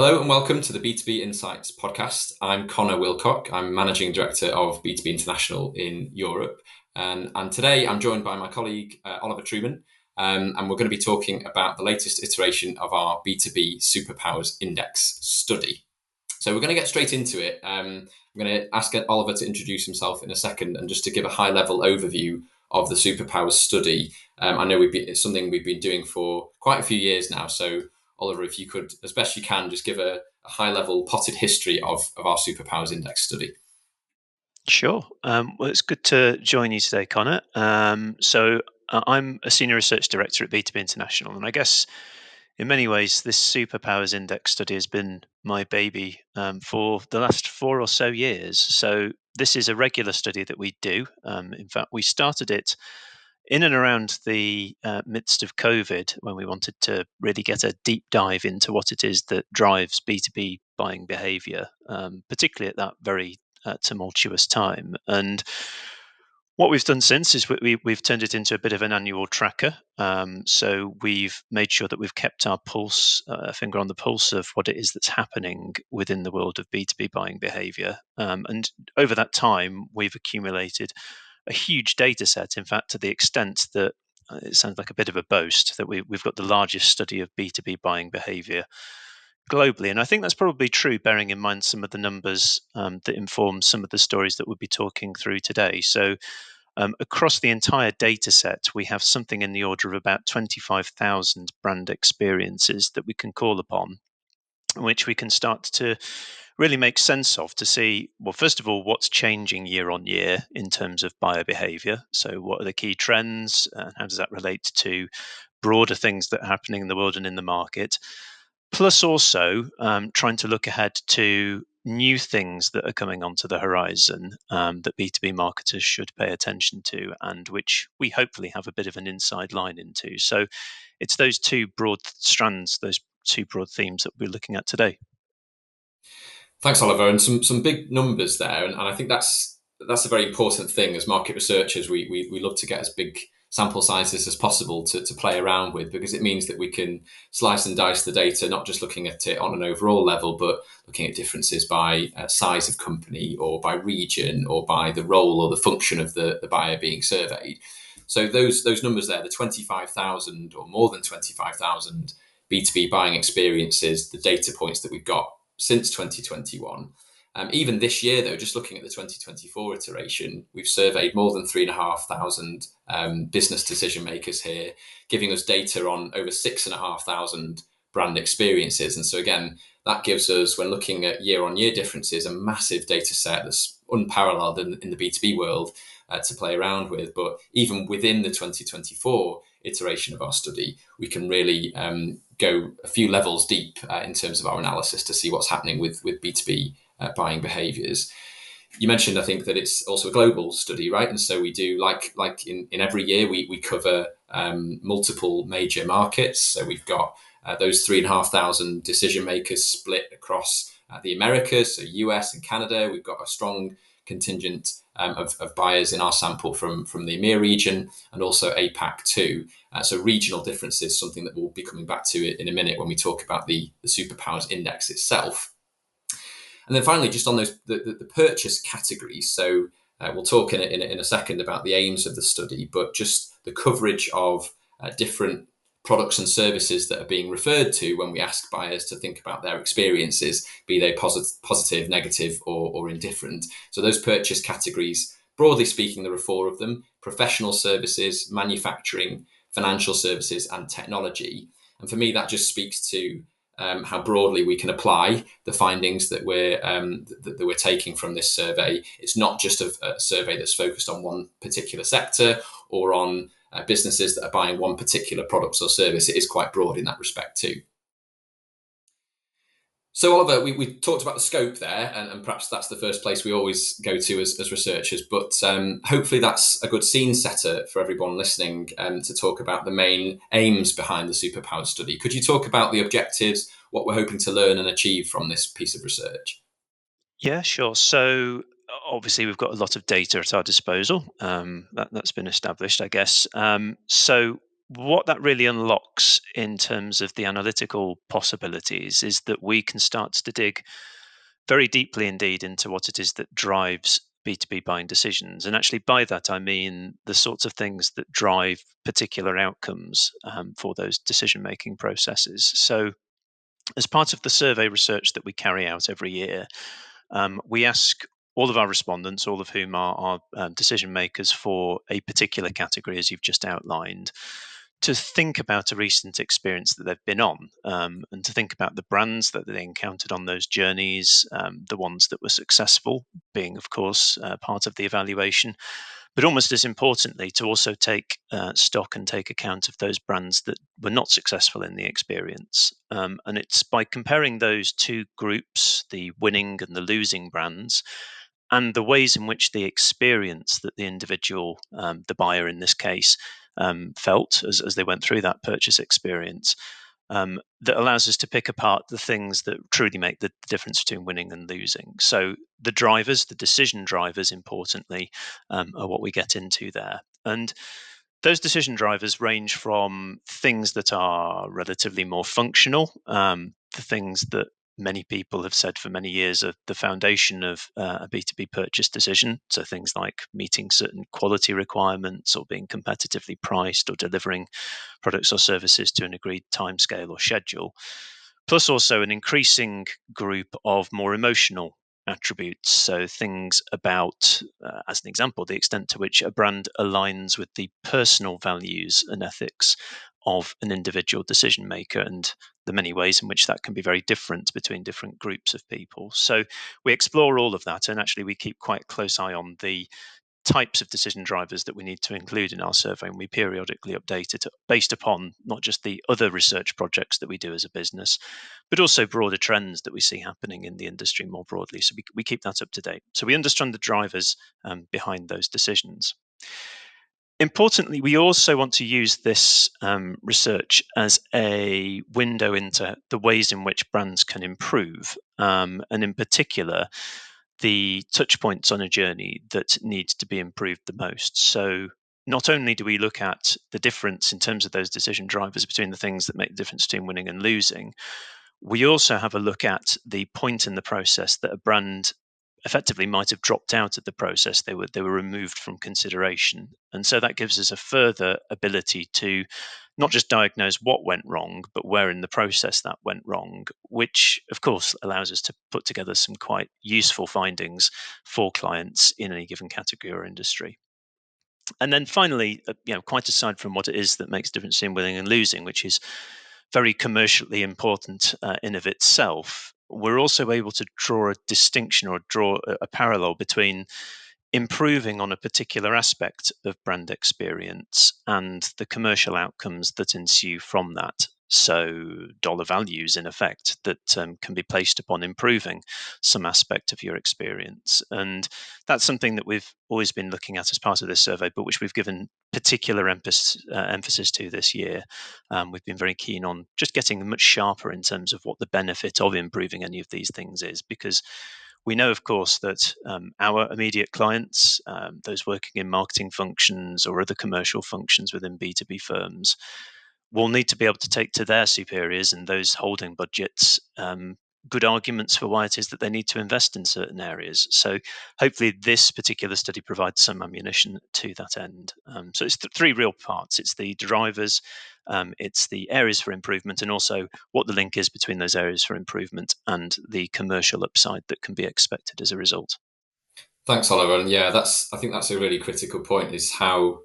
Hello and welcome to the B2B Insights podcast. I'm Conor Wilcock. I'm Managing Director of B2B International in Europe. And today I'm joined by my colleague, Oliver Truman, and we're going to be talking about the latest iteration of our B2B Superpowers Index study. So we're going to get straight into it. I'm going to ask Oliver to introduce himself in a second and just to give a high-level overview of the Superpowers study. I know it's something we've been doing for quite a few years now. So Oliver, if you could, as best you can, just give a high-level potted history of our Superpowers Index study. Sure. Well, it's good to join you today, Conor. I'm a Senior Research Director at B2B International, and I guess in many ways this Superpowers Index study has been my baby for the last 4 or so years. So this is a regular study that we do. In fact, we started it in and around the midst of COVID when we wanted to really get a deep dive into what it is that drives B2B buying behavior, particularly at that very tumultuous time. And what we've done since is we've turned it into a bit of an annual tracker. So we've made sure that we've kept our pulse, a finger on the pulse of what it is that's happening within the world of B2B buying behavior. And over that time, we've accumulated a huge data set, in fact, to the extent that it sounds like a bit of a boast that we've got the largest study of B2B buying behavior globally. And I think that's probably true, bearing in mind some of the numbers that inform some of the stories that we'll be talking through today. So across the entire data set, we have something in the order of about 25,000 brand experiences that we can call upon, which we can start to really make sense of to see, well, first of all, what's changing year on year in terms of buyer behavior. So, what are the key trends? How does that relate to broader things that are happening in the world and in the market? Plus, also trying to look ahead to new things that are coming onto the horizon that B2B marketers should pay attention to, and which we hopefully have a bit of an inside line into. So, it's those two broad strands, those two broad themes that we're looking at today. Thanks, Oliver, and some big numbers there, and I think that's a very important thing as market researchers. We love to get as big sample sizes as possible to play around with, because it means that we can slice and dice the data, not just looking at it on an overall level, but looking at differences by size of company or by region or by the role or the function of the buyer being surveyed. So those numbers there, the 25,000 or more than 25,000 B2B buying experiences, the data points that we've got since 2021. Even this year, though, just looking at the 2024 iteration, we've surveyed more than 3,500 business decision makers here, giving us data on over 6,500 brand experiences. And so, again, that gives us, when looking at year-on-year differences, a massive data set that's unparalleled in the B2B world to play around with. But even within the 2024 iteration of our study, we can really go a few levels deep in terms of our analysis to see what's happening with B2B buying behaviors. You mentioned, I think, that it's also a global study, right? And so we do, like in every year, we cover multiple major markets. So we've got those 3,500 decision makers split across the Americas, so US and Canada. We've got a strong contingent of buyers in our sample from the EMEA region and also APAC too. So regional differences, something that we'll be coming back to in a minute when we talk about the Superpowers Index itself. And then finally, just on those the purchase categories. So we'll talk in a second about the aims of the study, but just the coverage of different products and services that are being referred to when we ask buyers to think about their experiences, be they positive, negative, or indifferent. So those purchase categories, broadly speaking, there are 4 of them: professional services, manufacturing, financial services, and technology. And for me, that just speaks to how broadly we can apply the findings that we're taking from this survey. It's not just a survey that's focused on one particular sector or on businesses that are buying one particular product or service. It is quite broad in that respect too. So, Oliver, we talked about the scope there, and perhaps that's the first place we always go to as researchers, but hopefully that's a good scene setter for everyone listening to talk about the main aims behind the Superpowers study. Could you talk about the objectives, what we're hoping to learn and achieve from this piece of research? Yeah, sure. So obviously, we've got a lot of data at our disposal. That's been established, I guess. So what that really unlocks in terms of the analytical possibilities is that we can start to dig very deeply indeed into what it is that drives B2B buying decisions. And actually, by that, I mean the sorts of things that drive particular outcomes for those decision making processes. So, as part of the survey research that we carry out every year, we ask all of our respondents, all of whom are decision makers for a particular category, as you've just outlined, to think about a recent experience that they've been on, and to think about the brands that they encountered on those journeys, the ones that were successful, being, of course, part of the evaluation, but almost as importantly, to also take stock and take account of those brands that were not successful in the experience. And it's by comparing those two groups, the winning and the losing brands, and the ways in which the experience that the individual, the buyer in this case, felt as they went through that purchase experience, that allows us to pick apart the things that truly make the difference between winning and losing. So the drivers, the decision drivers, importantly, are what we get into there. And those decision drivers range from things that are relatively more functional, the things that many people have said for many years are the foundation of a B2B purchase decision. So things like meeting certain quality requirements or being competitively priced or delivering products or services to an agreed timescale or schedule, plus also an increasing group of more emotional attributes. So things about, as an example, the extent to which a brand aligns with the personal values and ethics of an individual decision maker, and the many ways in which that can be very different between different groups of people. So we explore all of that, and actually we keep quite a close eye on the types of decision drivers that we need to include in our survey, and we periodically update it based upon not just the other research projects that we do as a business, but also broader trends that we see happening in the industry more broadly. So we keep that up to date. So we understand the drivers behind those decisions. Importantly, we also want to use this research as a window into the ways in which brands can improve, and in particular, the touch points on a journey that need to be improved the most. So not only do we look at the difference in terms of those decision drivers between the things that make the difference between winning and losing, we also have a look at the point in the process that a brand effectively might have dropped out of the process. They were removed from consideration. And so that gives us a further ability to not just diagnose what went wrong, but where in the process that went wrong, which of course allows us to put together some quite useful findings for clients in any given category or industry. And then finally, quite aside from what it is that makes a difference in winning and losing, which is very commercially important in of itself, we're also able to draw a distinction or draw a parallel between improving on a particular aspect of brand experience and the commercial outcomes that ensue from that. So, dollar values, in effect, that can be placed upon improving some aspect of your experience. And that's something that we've always been looking at as part of this survey, but which we've given particular emphasis to this year. We've been very keen on just getting much sharper in terms of what the benefit of improving any of these things is, because we know, of course, that our immediate clients, those working in marketing functions or other commercial functions within B2B firms, will need to be able to take to their superiors and those holding budgets good arguments for why it is that they need to invest in certain areas. So hopefully this particular study provides some ammunition to that end. So it's three real parts. It's the drivers, it's the areas for improvement, and also what the link is between those areas for improvement and the commercial upside that can be expected as a result. Thanks, Oliver. And yeah, I think that's a really critical point, is how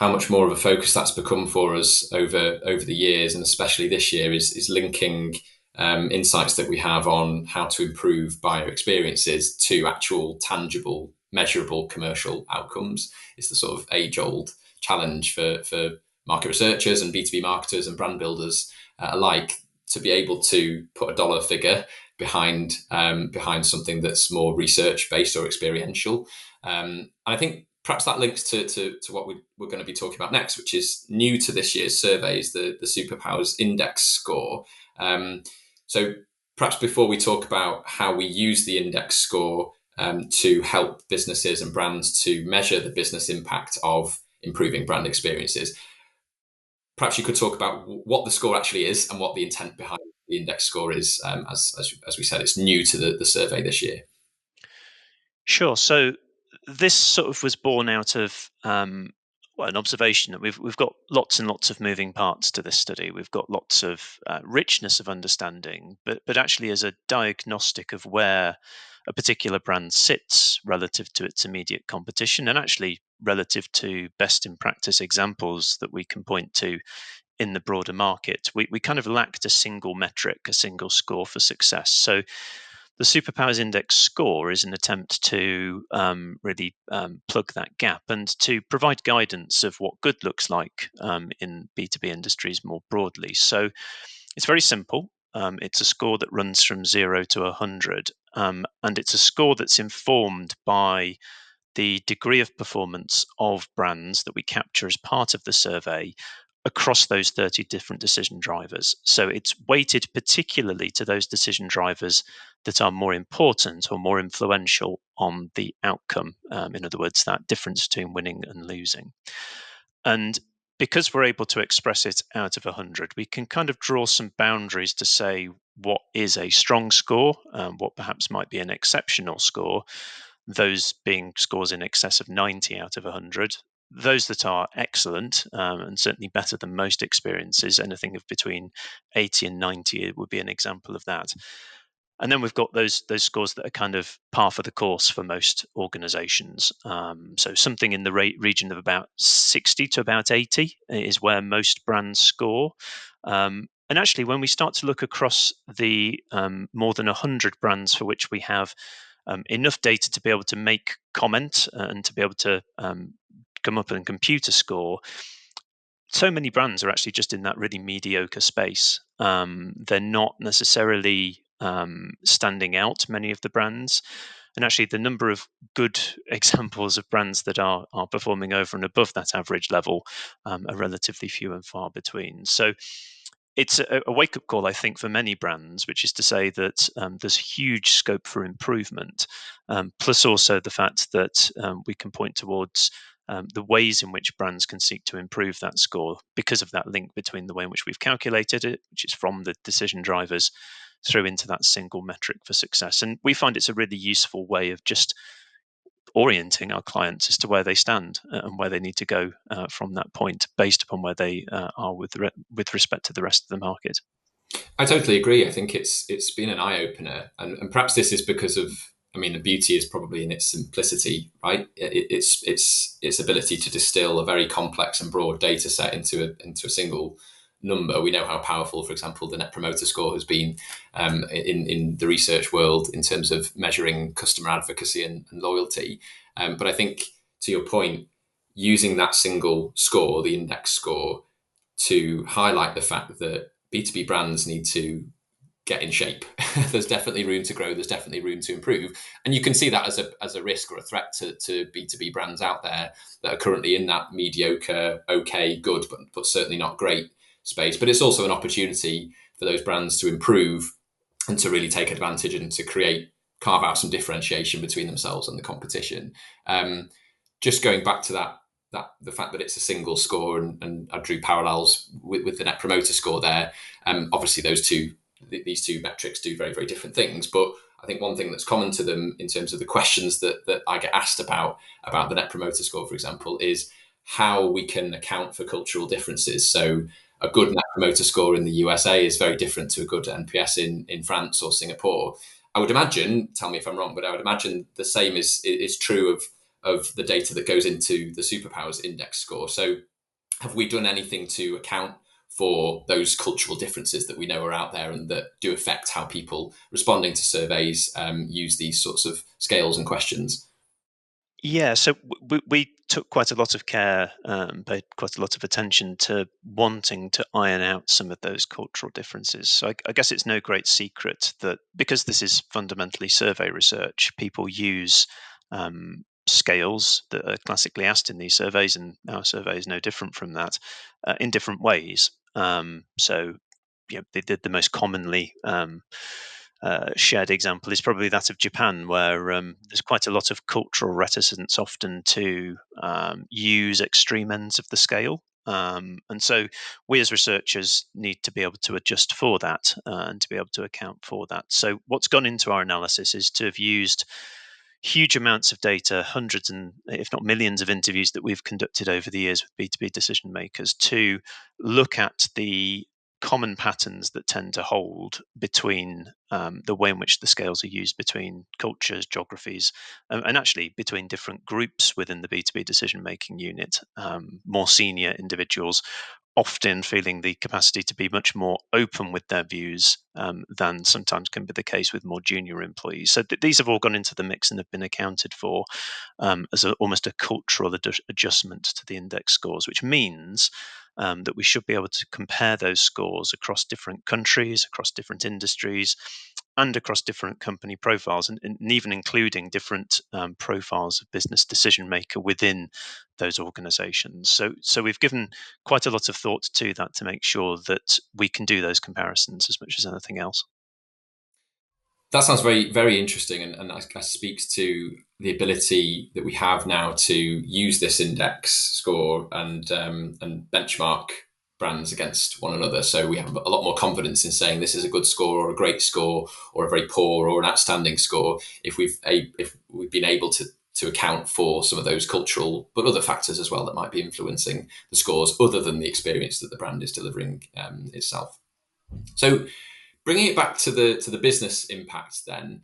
much more of a focus that's become for us over the years, and especially this year, is linking insights that we have on how to improve buyer experiences to actual, tangible, measurable commercial outcomes. It's the sort of age-old challenge for market researchers and B2B marketers and brand builders alike, to be able to put a dollar figure behind something that's more research based or experiential. And I think perhaps that links to what we're going to be talking about next, which is new to this year's survey, is the Superpowers Index score. So perhaps before we talk about how we use the index score to help businesses and brands to measure the business impact of improving brand experiences, perhaps you could talk about what the score actually is and what the intent behind the index score is. As we said, it's new to the survey this year. Sure. So this sort of was born out of well, an observation that we've got lots and lots of moving parts to this study. We've got lots of richness of understanding, but actually as a diagnostic of where a particular brand sits relative to its immediate competition, and actually relative to best in practice examples that we can point to in the broader market. We kind of lacked a single metric, a single score for success. So the Superpowers Index score is an attempt to really plug that gap and to provide guidance of what good looks like in B2B industries more broadly. So it's very simple. It's a score that runs from 0 to 100, and it's a score that's informed by the degree of performance of brands that we capture as part of the survey across those 30 different decision drivers. So it's weighted particularly to those decision drivers that are more important or more influential on the outcome. In other words, that difference between winning and losing. And because we're able to express it out of 100, we can kind of draw some boundaries to say what is a strong score, what perhaps might be an exceptional score, those being scores in excess of 90 out of 100. Those that are excellent and certainly better than most experiences, anything of between 80 and 90 would be an example of that. And then we've got those scores that are kind of par for the course for most organizations. So something in the region of about 60 to about 80 is where most brands score. And actually, when we start to look across the more than 100 brands for which we have enough data to be able to make comment and to be able to come up and compute a score, so many brands are actually just in that really mediocre space. They're not necessarily standing out, many of the brands. And actually, the number of good examples of brands that are performing over and above that average level are relatively few and far between. So it's a wake up call, I think, for many brands, which is to say that there's huge scope for improvement, plus also the fact that we can point towards the ways in which brands can seek to improve that score because of that link between the way in which we've calculated it, which is from the decision drivers through into that single metric for success. And we find it's a really useful way of just orienting our clients as to where they stand and where they need to go from that point based upon where they are with respect to the rest of the market. I totally agree. I think it's been an eye opener, and perhaps this is because of. I mean, the beauty is probably in its simplicity, right? Its ability to distill a very complex and broad data set into a single number. We know how powerful, for example, the Net Promoter Score has been in the research world in terms of measuring customer advocacy and loyalty. But I think, to your point, using that single score, the index score, to highlight the fact that B2B brands need to get in shape. There's definitely room to grow. There's definitely room to improve. And you can see that as a risk or a threat to B2B brands out there that are currently in that mediocre, okay, good, but certainly not great space. But it's also an opportunity for those brands to improve and to really take advantage and to carve out some differentiation between themselves and the competition. Just going back to that the fact that it's a single score, and I drew parallels with the Net Promoter Score there. Obviously, these two metrics do very, very different things, but I think one thing that's common to them in terms of the questions that I get asked about the Net Promoter Score, for example, is how we can account for cultural differences. So a good Net Promoter Score in the USA is very different to a good NPS in France or Singapore. I would imagine, tell me if I'm wrong, but I would imagine the same is true of the data that goes into the Superpowers Index score. So have we done anything to account for those cultural differences that we know are out there and that do affect how people responding to surveys use these sorts of scales and questions? Yeah, so we took quite a lot of care, paid quite a lot of attention to wanting to iron out some of those cultural differences. So I guess it's no great secret that because this is fundamentally survey research, people use scales that are classically asked in these surveys, and our survey is no different from that, in different ways. So, the most commonly shared example is probably that of Japan, where there's quite a lot of cultural reticence often to use extreme ends of the scale. And so we as researchers need to be able to adjust for that and to be able to account for that. So what's gone into our analysis is to have used huge amounts of data, hundreds and if not millions of interviews that we've conducted over the years with B2B decision makers to look at the common patterns that tend to hold between the way in which the scales are used between cultures, geographies, and actually between different groups within the B2B decision making unit. More senior individuals often feeling the capacity to be much more open with their views than sometimes can be the case with more junior employees. So these have all gone into the mix and have been accounted for as almost a cultural adjustment to the index scores, which means that we should be able to compare those scores across different countries, across different industries, and across different company profiles, and even including different profiles of business decision maker within those organizations. So we've given quite a lot of thought to that to make sure that we can do those comparisons as much as anything else. That sounds very, very interesting, and I speaks to the ability that we have now to use this index score and benchmark brands against one another. So we have a lot more confidence in saying this is a good score or a great score or a very poor or an outstanding score if we've been able to account for some of those cultural but other factors as well that might be influencing the scores other than the experience that the brand is delivering itself. So bringing it back to the business impact, then,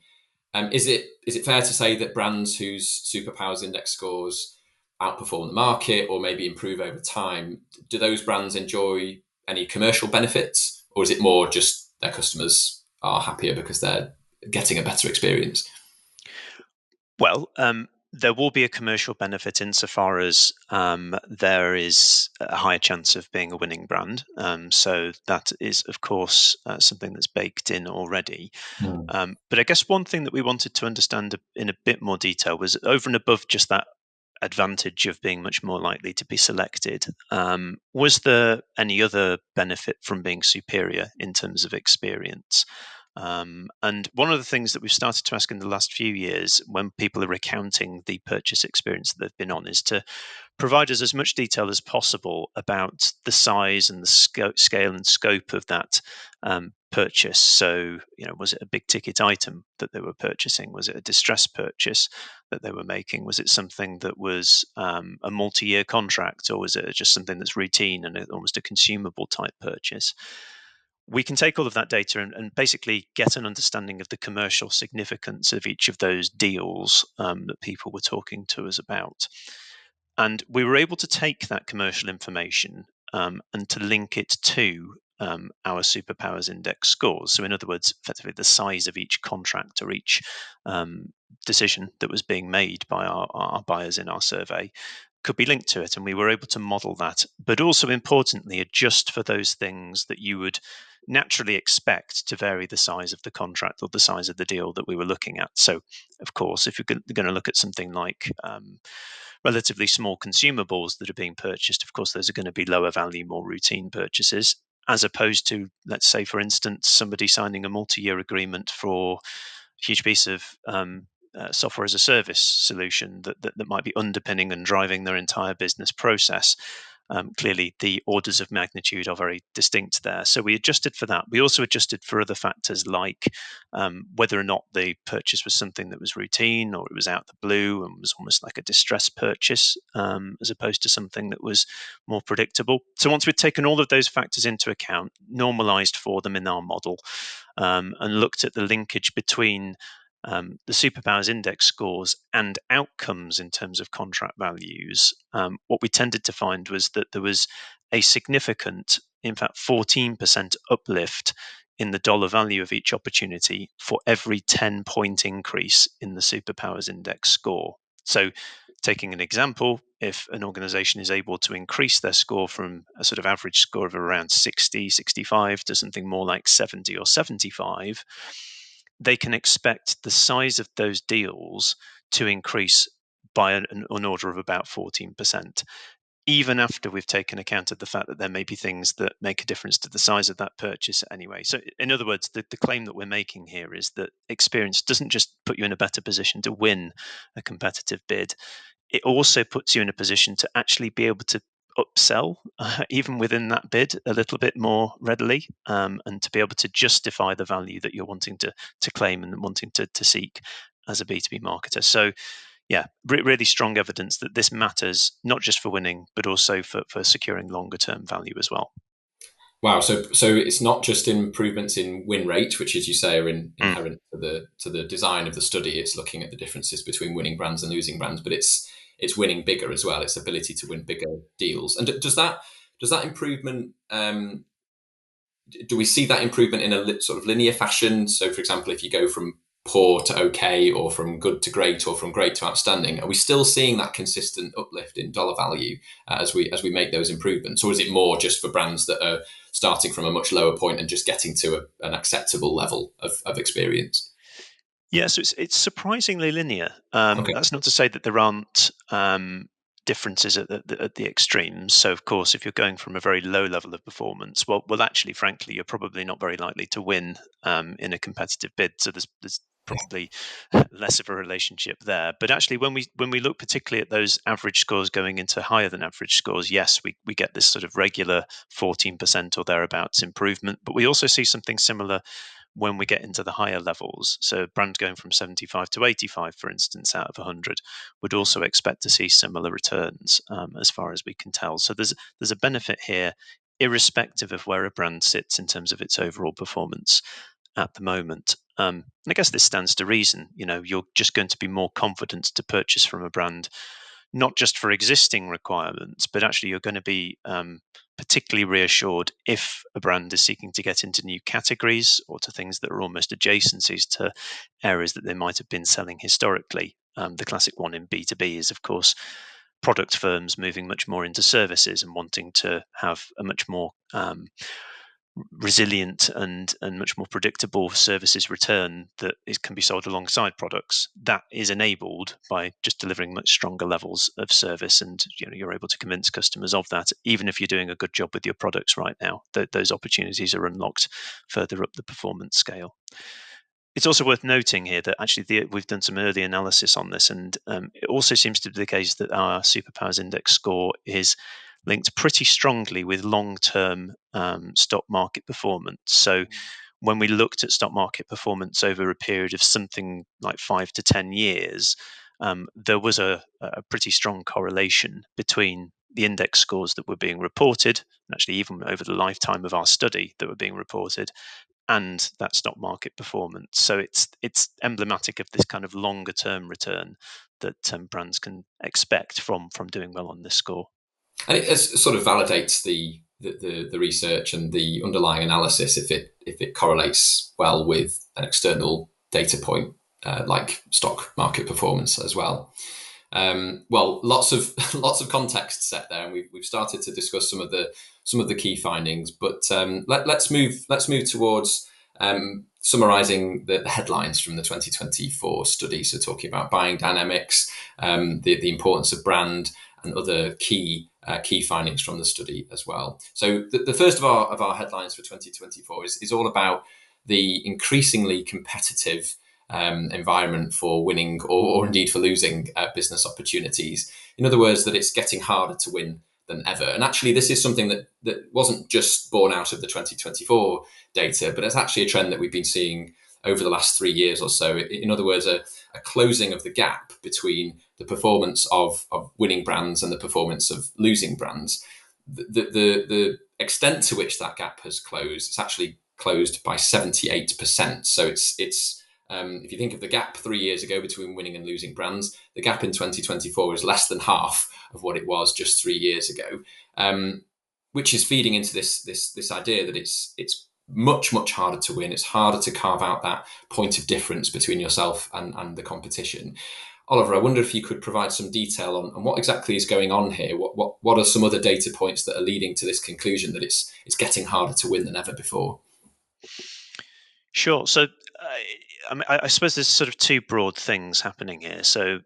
is it fair to say that brands whose Superpowers Index scores outperform the market or maybe improve over time, do those brands enjoy any commercial benefits, or is it more just their customers are happier because they're getting a better experience? Well, there will be a commercial benefit insofar as there is a higher chance of being a winning brand. So that is, of course, something that's baked in already. Mm. But I guess one thing that we wanted to understand in a bit more detail was over and above just that advantage of being much more likely to be selected. Was there any other benefit from being superior in terms of experience? And one of the things that we've started to ask in the last few years when people are recounting the purchase experience that they've been on is to provide us as much detail as possible about the size and the scale and scope of that purchase. So, was it a big ticket item that they were purchasing? Was it a distress purchase that they were making? Was it something that was a multi-year contract, or was it just something that's routine and almost a consumable type purchase? We can take all of that data and basically get an understanding of the commercial significance of each of those deals that people were talking to us about. And we were able to take that commercial information and to link it to our Superpowers Index scores. So, in other words, effectively the size of each contract or each decision that was being made by our buyers in our survey could be linked to it. And we were able to model that, but also importantly, adjust for those things that you would naturally expect to vary the size of the contract or the size of the deal that we were looking at. So, of course, if you're going to look at something like relatively small consumables that are being purchased, of course, those are going to be lower value, more routine purchases, as opposed to, let's say, for instance, somebody signing a multi-year agreement for a huge piece of software as a service solution that might be underpinning and driving their entire business process. Clearly, the orders of magnitude are very distinct there. So we adjusted for that. We also adjusted for other factors like whether or not the purchase was something that was routine or it was out the blue and was almost like a distress purchase as opposed to something that was more predictable. So once we'd taken all of those factors into account, normalized for them in our model, and looked at the linkage between the Superpowers Index scores and outcomes in terms of contract values, what we tended to find was that there was a significant, in fact, 14% uplift in the dollar value of each opportunity for every 10-point increase in the Superpowers Index score. So, taking an example, if an organization is able to increase their score from a sort of average score of around 60, 65 to something more like 70 or 75, they can expect the size of those deals to increase by an order of about 14%, even after we've taken account of the fact that there may be things that make a difference to the size of that purchase anyway. So, in other words, the claim that we're making here is that experience doesn't just put you in a better position to win a competitive bid, it also puts you in a position to actually be able to upsell even within that bid a little bit more readily, and to be able to justify the value that you're wanting to claim and wanting to seek as a B2B marketer. So yeah, really strong evidence that this matters not just for winning, but also for securing longer term value as well. Wow. So it's not just improvements in win rate, which, as you say, are Mm. inherent to the design of the study. It's looking at the differences between winning brands and losing brands, but it's winning bigger as well. Its ability to win bigger deals. And does that improvement? Do we see that improvement in a sort of linear fashion? So, for example, if you go from poor to okay, or from good to great, or from great to outstanding, are we still seeing that consistent uplift in dollar value as we make those improvements, or is it more just for brands that are starting from a much lower point and just getting to an acceptable level of experience? Yeah, so it's surprisingly linear. Okay. That's not to say that there aren't differences at the extremes. So, of course, if you're going from a very low level of performance, well, actually, frankly, you're probably not very likely to win in a competitive bid. So there's probably less of a relationship there. But actually, when we look particularly at those average scores going into higher than average scores, yes, we get this sort of regular 14% or thereabouts improvement. But we also see something similar when we get into the higher levels. So a brand going from 75 to 85, for instance, out of 100, would also expect to see similar returns, as far as we can tell. So there's a benefit here, irrespective of where a brand sits in terms of its overall performance at the moment. And I guess this stands to reason. You're just going to be more confident to purchase from a brand, not just for existing requirements, but actually you're going to be particularly reassured if a brand is seeking to get into new categories or to things that are almost adjacencies to areas that they might have been selling historically. The classic one in B2B is, of course, product firms moving much more into services and wanting to have a much more resilient and much more predictable services return that can be sold alongside products. That is enabled by just delivering much stronger levels of service, and you're able to convince customers of that, even if you're doing a good job with your products right now. Those opportunities are unlocked further up the performance scale. It's also worth noting here that actually we've done some early analysis on this, and it also seems to be the case that our Superpowers Index score is linked pretty strongly with long-term stock market performance. So when we looked at stock market performance over a period of something like 5 to 10 years, there was a pretty strong correlation between the index scores that were being reported, and actually even over the lifetime of our study that were being reported, and that stock market performance. So it's emblematic of this kind of longer term return that brands can expect from doing well on this score. And it sort of validates the research and the underlying analysis if it correlates well with an external data point, like stock market performance as well. Well, lots of lots of context set there, and we've started to discuss some of the key findings. But let's move towards summarising the headlines from the 2024 study. So talking about buying dynamics, the importance of brand, and other key findings from the study as well. So the first of our headlines for 2024 is all about the increasingly competitive environment for winning or indeed for losing business opportunities. In other words, that it's getting harder to win than ever. And actually, this is something that wasn't just born out of the 2024 data, but it's actually a trend that we've been seeing over the last 3 years or so. In other words, a closing of the gap between the performance of winning brands and the performance of losing brands. The extent to which that gap has closed, it's actually closed by 78%. So it's if you think of the gap 3 years ago between winning and losing brands, the gap in 2024 is less than half of what it was just 3 years ago, which is feeding into this idea that it's much harder to win. It's harder to carve out that point of difference between yourself and the competition. Oliver, I wonder if you could provide some detail on what exactly is going on here. What are some other data points that are leading to this conclusion that it's getting harder to win than ever before? Sure. So I suppose there's sort of two broad things happening here. So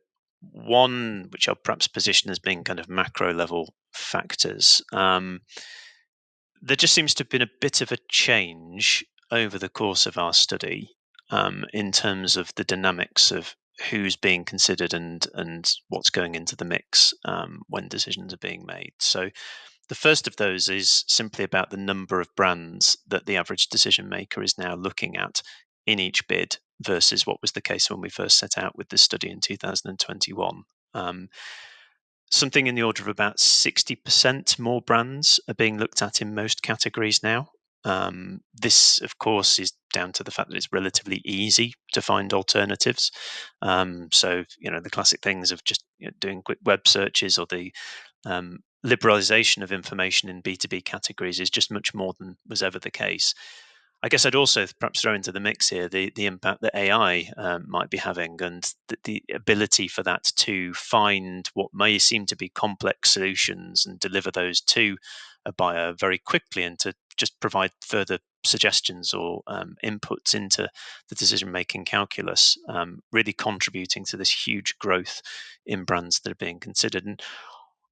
one, which I'll perhaps position as being kind of macro level factors. There just seems to have been a bit of a change over the course of our study, in terms of the dynamics of who's being considered and what's going into the mix when decisions are being made. So the first of those is simply about the number of brands that the average decision maker is now looking at in each bid versus what was the case when we first set out with this study in 2021. Something in the order of about 60% more brands are being looked at in most categories now. This, of course, is down to the fact that it's relatively easy to find alternatives. So, the classic things of just doing quick web searches, or the liberalization of information in B2B categories is just much more than was ever the case. I guess I'd also perhaps throw into the mix here the impact that AI might be having, and the ability for that to find what may seem to be complex solutions and deliver those to a buyer very quickly, and to just provide further suggestions or inputs into the decision making calculus, really contributing to this huge growth in brands that are being considered. And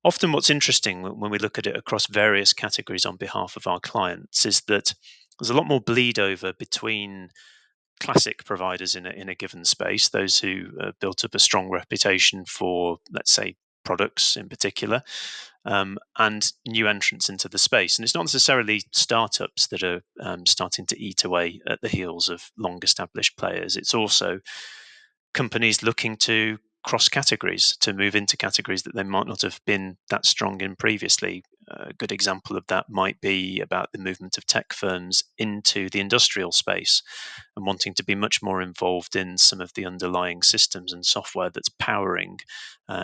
often what's interesting when we look at it across various categories on behalf of our clients is that there's a lot more bleed over between classic providers in a given space, those who built up a strong reputation for, let's say, products in particular, and new entrants into the space. And it's not necessarily startups that are starting to eat away at the heels of long established players. It's also companies looking to cross categories, to move into categories that they might not have been that strong in previously. A good example of that might be about the movement of tech firms into the industrial space and wanting to be much more involved in some of the underlying systems and software that's powering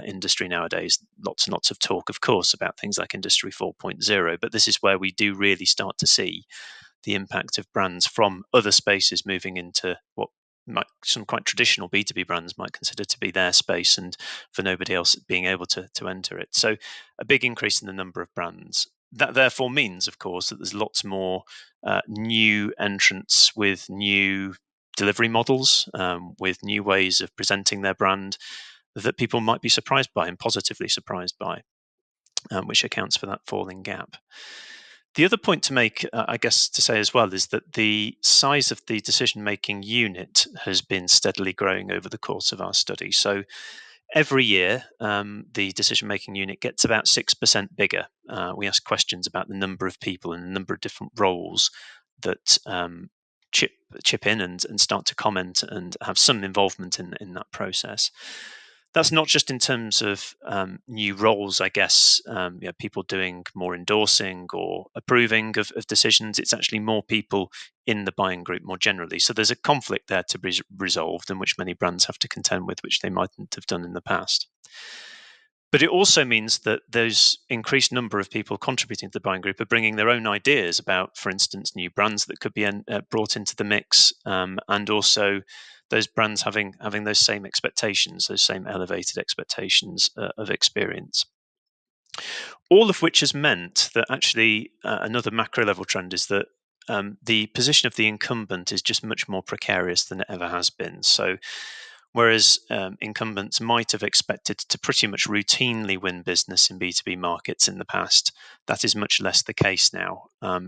industry nowadays. Lots and lots of talk, of course, about things like Industry 4.0, but this is where we do really start to see the impact of brands from other spaces moving into what some quite traditional B2B brands might consider to be their space, and for nobody else being able to enter it. So a big increase in the number of brands. That therefore means, of course, that there's lots more new entrants with new delivery models, with new ways of presenting their brand that people might be surprised by and positively surprised by, which accounts for that falling gap. The other point to make, I guess, to say as well, is that the size of the decision making unit has been steadily growing over the course of our study. So every year, the decision making unit gets about 6% bigger. We ask questions about the number of people and the number of different roles that chip in and start to comment and have some involvement in that process. That's not just in terms of new roles, I guess, people doing more endorsing or approving of decisions. It's actually more people in the buying group more generally. So there's a conflict there to be resolved, and which many brands have to contend with, which they mightn't have done in the past. But it also means that those increased number of people contributing to the buying group are bringing their own ideas about, for instance, new brands that could be brought into the mix, and also those brands having those same expectations, those same elevated expectations of experience. All of which has meant that actually another macro level trend is that the position of the incumbent is just much more precarious than it ever has been. So whereas incumbents might have expected to pretty much routinely win business in B2B markets in the past, that is much less the case now.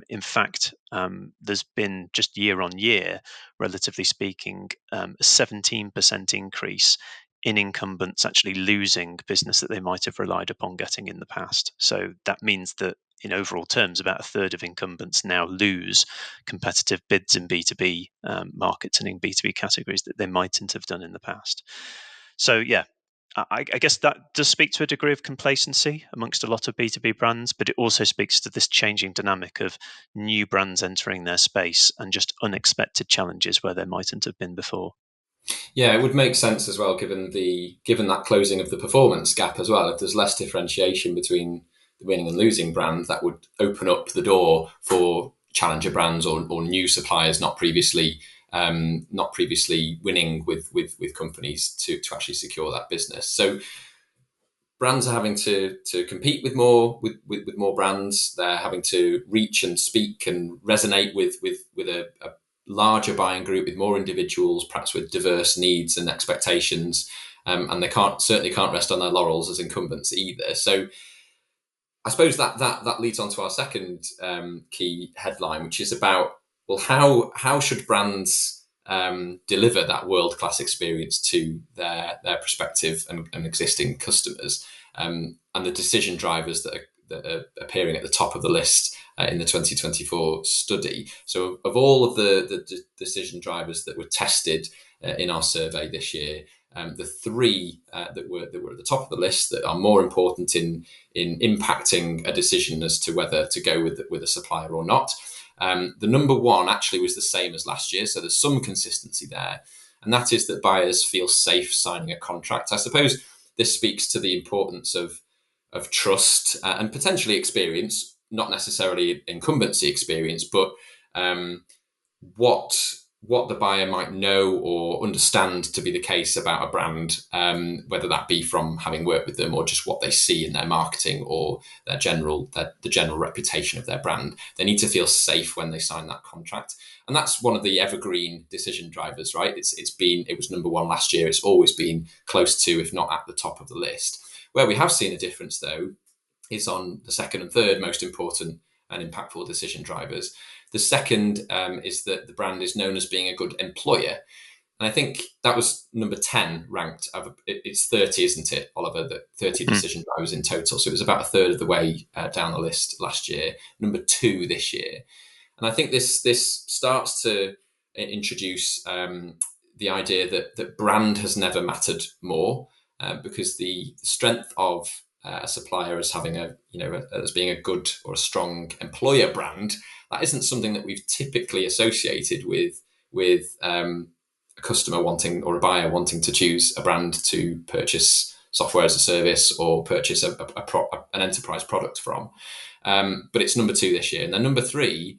In fact, there's been just year on year, relatively speaking, a 17% increase in incumbents actually losing business that they might have relied upon getting in the past. So that means that in overall terms, about a third of incumbents now lose competitive bids in B2B markets and in B2B categories that they mightn't have done in the past. So, yeah, I guess that does speak to a degree of complacency amongst a lot of B2B brands, but it also speaks to this changing dynamic of new brands entering their space and just unexpected challenges where there mightn't have been before. Yeah, it would make sense as well, given that closing of the performance gap as well. If there's less differentiation between the winning and losing brand, that would open up the door for challenger brands or new suppliers not previously winning with companies to actually secure that business. So brands are having to compete with more brands. They're having to reach and speak and resonate with a larger buying group, with more individuals, perhaps with diverse needs and expectations, and they certainly can't rest on their laurels as incumbents either. So I suppose that leads on to our second key headline, which is about, well, how should brands deliver that world class experience to their prospective and existing customers. And the decision drivers that are appearing at the top of the list in the 2024 study. So, of all of the decision drivers that were tested in our survey this year, the three that were at the top of the list that are more important in impacting a decision as to whether to go with a supplier or not. The number one actually was the same as last year, so there's some consistency there, and that is that buyers feel safe signing a contract. I suppose this speaks to the importance of trust and potentially experience, not necessarily incumbency experience, but um, what what the buyer might know or understand to be the case about a brand, whether that be from having worked with them or just what they see in their marketing or the general reputation of their brand. They need to feel safe when they sign that contract, and that's one of the evergreen decision drivers, right? It was number one last year. It's always been close to, if not at the top of the list. Where we have seen a difference, though, is on the second and third most important and impactful decision drivers. The second is that the brand is known as being a good employer. And I think that was number 10 ranked. It's 30, isn't it, Oliver? The 30 Mm. decision drivers in total. So it was about a third of the way down the list last year. Number 2 this year. And I think this starts to introduce the idea that brand has never mattered more, because the strength of a supplier as having as being a good or a strong employer brand, that isn't something that we've typically associated with a customer wanting or a buyer wanting to choose a brand to purchase software as a service or purchase an enterprise product from. But it's number 2 this year. And then number 3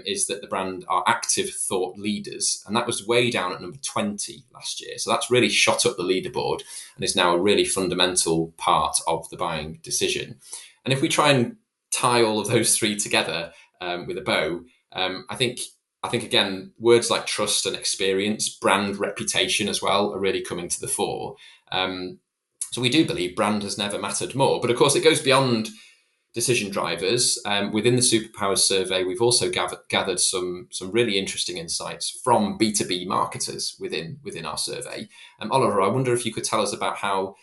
is that the brand are active thought leaders. And that was way down at number 20 last year. So that's really shot up the leaderboard and is now a really fundamental part of the buying decision. And if we try and tie all of those 3 together with a bow, I think again, words like trust and experience, brand reputation as well, are really coming to the fore. So we do believe brand has never mattered more. But of course, it goes beyond decision drivers. Within the Superpowers survey, we've also gathered some really interesting insights from B2B marketers within our survey. Oliver, I wonder if you could tell us about how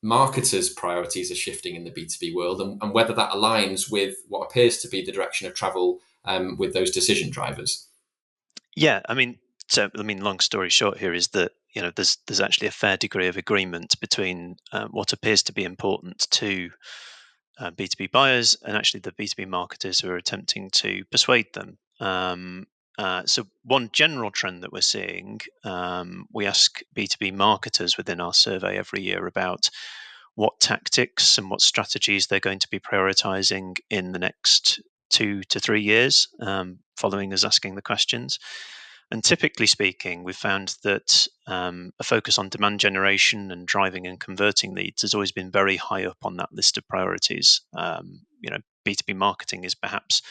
marketers' priorities are shifting in the B2B world, and whether that aligns with what appears to be the direction of travel with those decision drivers. Yeah, long story short here is that there's actually a fair degree of agreement between what appears to be important to B2B buyers and actually the B2B marketers who are attempting to persuade them. So one general trend that we're seeing, we ask B2B marketers within our survey every year about what tactics and what strategies they're going to be prioritizing in the next 2 to 3 years, following us asking the questions. And typically speaking, we've found that a focus on demand generation and driving and converting leads has always been very high up on that list of priorities. B2B marketing is perhaps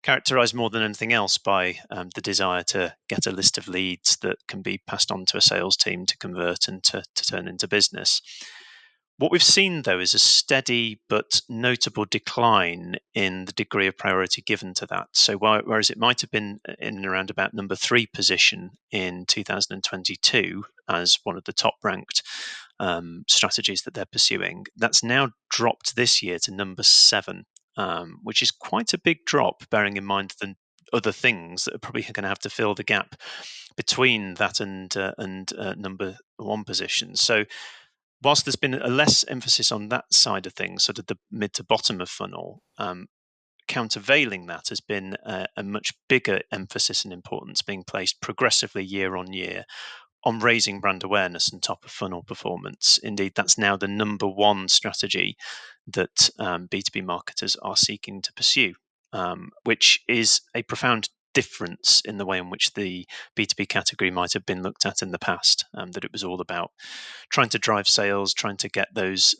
characterized more than anything else by the desire to get a list of leads that can be passed on to a sales team to convert and to turn into business. What we've seen, though, is a steady but notable decline in the degree of priority given to that. So, whereas it might have been in and around about number 3 position in 2022 as one of the top ranked strategies that they're pursuing, that's now dropped this year to number 7, which is quite a big drop, bearing in mind the other things that are probably going to have to fill the gap between that and number 1 position. So, whilst there's been a less emphasis on that side of things, sort of the mid to bottom of funnel, countervailing that has been a much bigger emphasis and importance being placed progressively year on year on raising brand awareness and top of funnel performance. Indeed, that's now the number 1 strategy that B2B marketers are seeking to pursue, which is a profound difference in the way in which the B2B category might have been looked at in the past, that it was all about trying to drive sales, trying to get those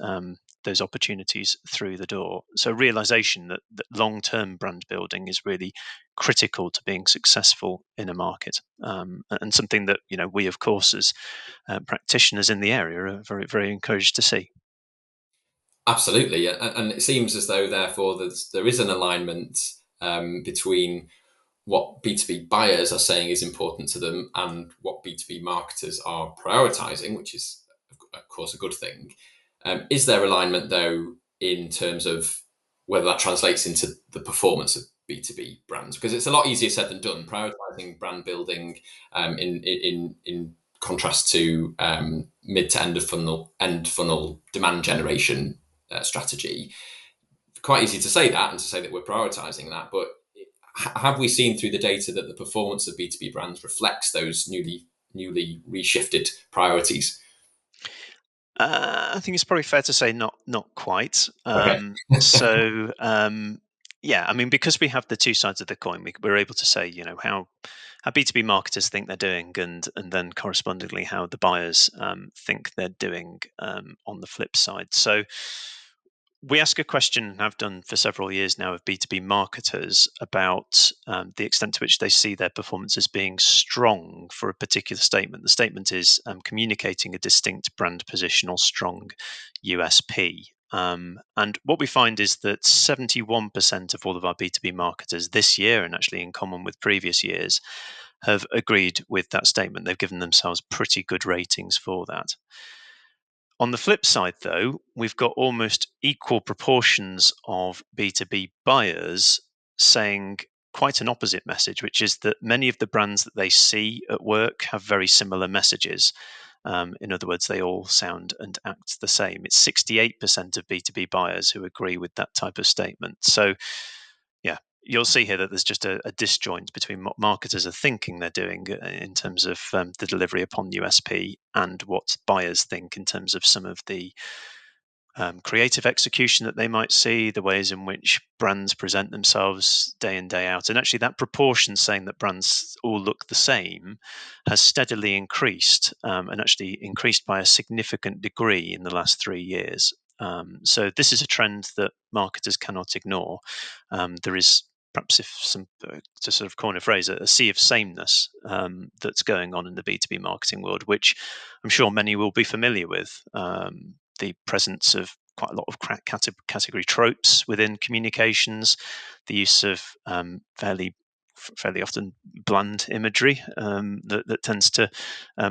opportunities through the door. So realization that long-term brand building is really critical to being successful in a market, and something that we, of course, as practitioners in the area, are very, very encouraged to see. Absolutely, and it seems as though therefore there is an alignment between what B2B buyers are saying is important to them and what B2B marketers are prioritizing, which is, of course, a good thing. Is there alignment, though, in terms of whether that translates into the performance of B2B brands? Because it's a lot easier said than done, prioritizing brand building in contrast to mid to end funnel demand generation strategy. Quite easy to say that and to say that we're prioritizing that, but have we seen through the data that the performance of B2B brands reflects those newly reshifted priorities? I think it's probably fair to say not quite. Okay. Yeah, I mean, because we have the two sides of the coin, we're able to say, how B2B marketers think they're doing, and then correspondingly how the buyers think they're doing on the flip side. So we ask a question, and have done for several years now, of B2B marketers about the extent to which they see their performance as being strong for a particular statement. The statement is communicating a distinct brand position or strong USP. And what we find is that 71% of all of our B2B marketers this year, and actually in common with previous years, have agreed with that statement. They've given themselves pretty good ratings for that. On the flip side, though, we've got almost equal proportions of B2B buyers saying quite an opposite message, which is that many of the brands that they see at work have very similar messages. In other words, they all sound and act the same. It's 68% of B2B buyers who agree with that type of statement. So, yeah, you'll see here that there's just a disjoint between what marketers are thinking they're doing in terms of the delivery upon USP and what buyers think in terms of some of the creative execution that they might see, the ways in which brands present themselves day in, day out. And actually, that proportion saying that brands all look the same has steadily increased, and actually increased by a significant degree in the last 3 years. So this is a trend that marketers cannot ignore. There is perhaps, if some to sort of coin a phrase, a sea of sameness that's going on in the B2B marketing world, which I'm sure many will be familiar with. The presence of quite a lot of category tropes within communications, the use of fairly often bland imagery that tends to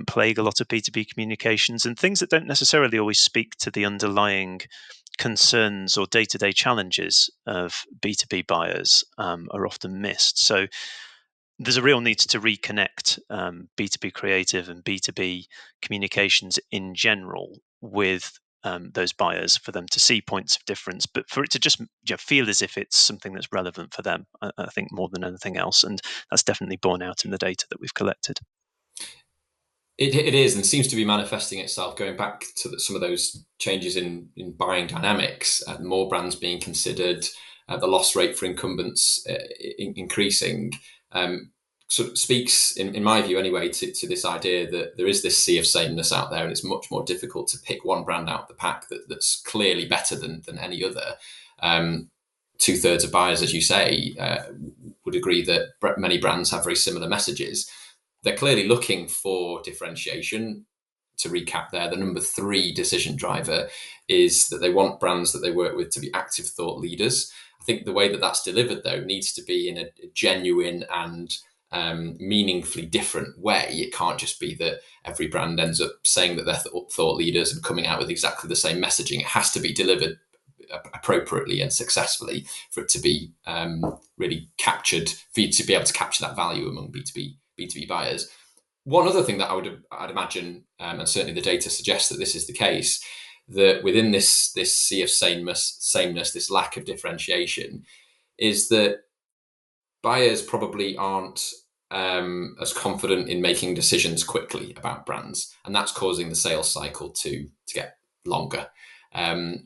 plague a lot of B2B communications, and things that don't necessarily always speak to the underlying concerns or day-to-day challenges of B2B buyers are often missed. So there's a real need to reconnect B2B creative and B2B communications in general with those buyers, for them to see points of difference, but for it to just feel as if it's something that's relevant for them, I think, more than anything else. And that's definitely borne out in the data that we've collected. It is and seems to be manifesting itself going back to some of those changes in buying dynamics, more brands being considered, the loss rate for incumbents increasing. Sort of speaks, in my view anyway, to this idea that there is this sea of sameness out there, and it's much more difficult to pick one brand out of the pack that's clearly better than any other. 2/3 of buyers, as you say, would agree that many brands have very similar messages. They're clearly looking for differentiation. To recap there, the number 3 decision driver is that they want brands that they work with to be active thought leaders. I think the way that that's delivered, though, needs to be in a genuine and meaningfully different way. It can't just be that every brand ends up saying that they're thought leaders and coming out with exactly the same messaging. It has to be delivered appropriately and successfully for it to be really captured, for you to be able to capture that value among B2B buyers. One other thing that I'd imagine, and certainly the data suggests that this is the case, that within this sea of sameness, this lack of differentiation, is that buyers probably aren't as confident in making decisions quickly about brands, and that's causing the sales cycle to get longer.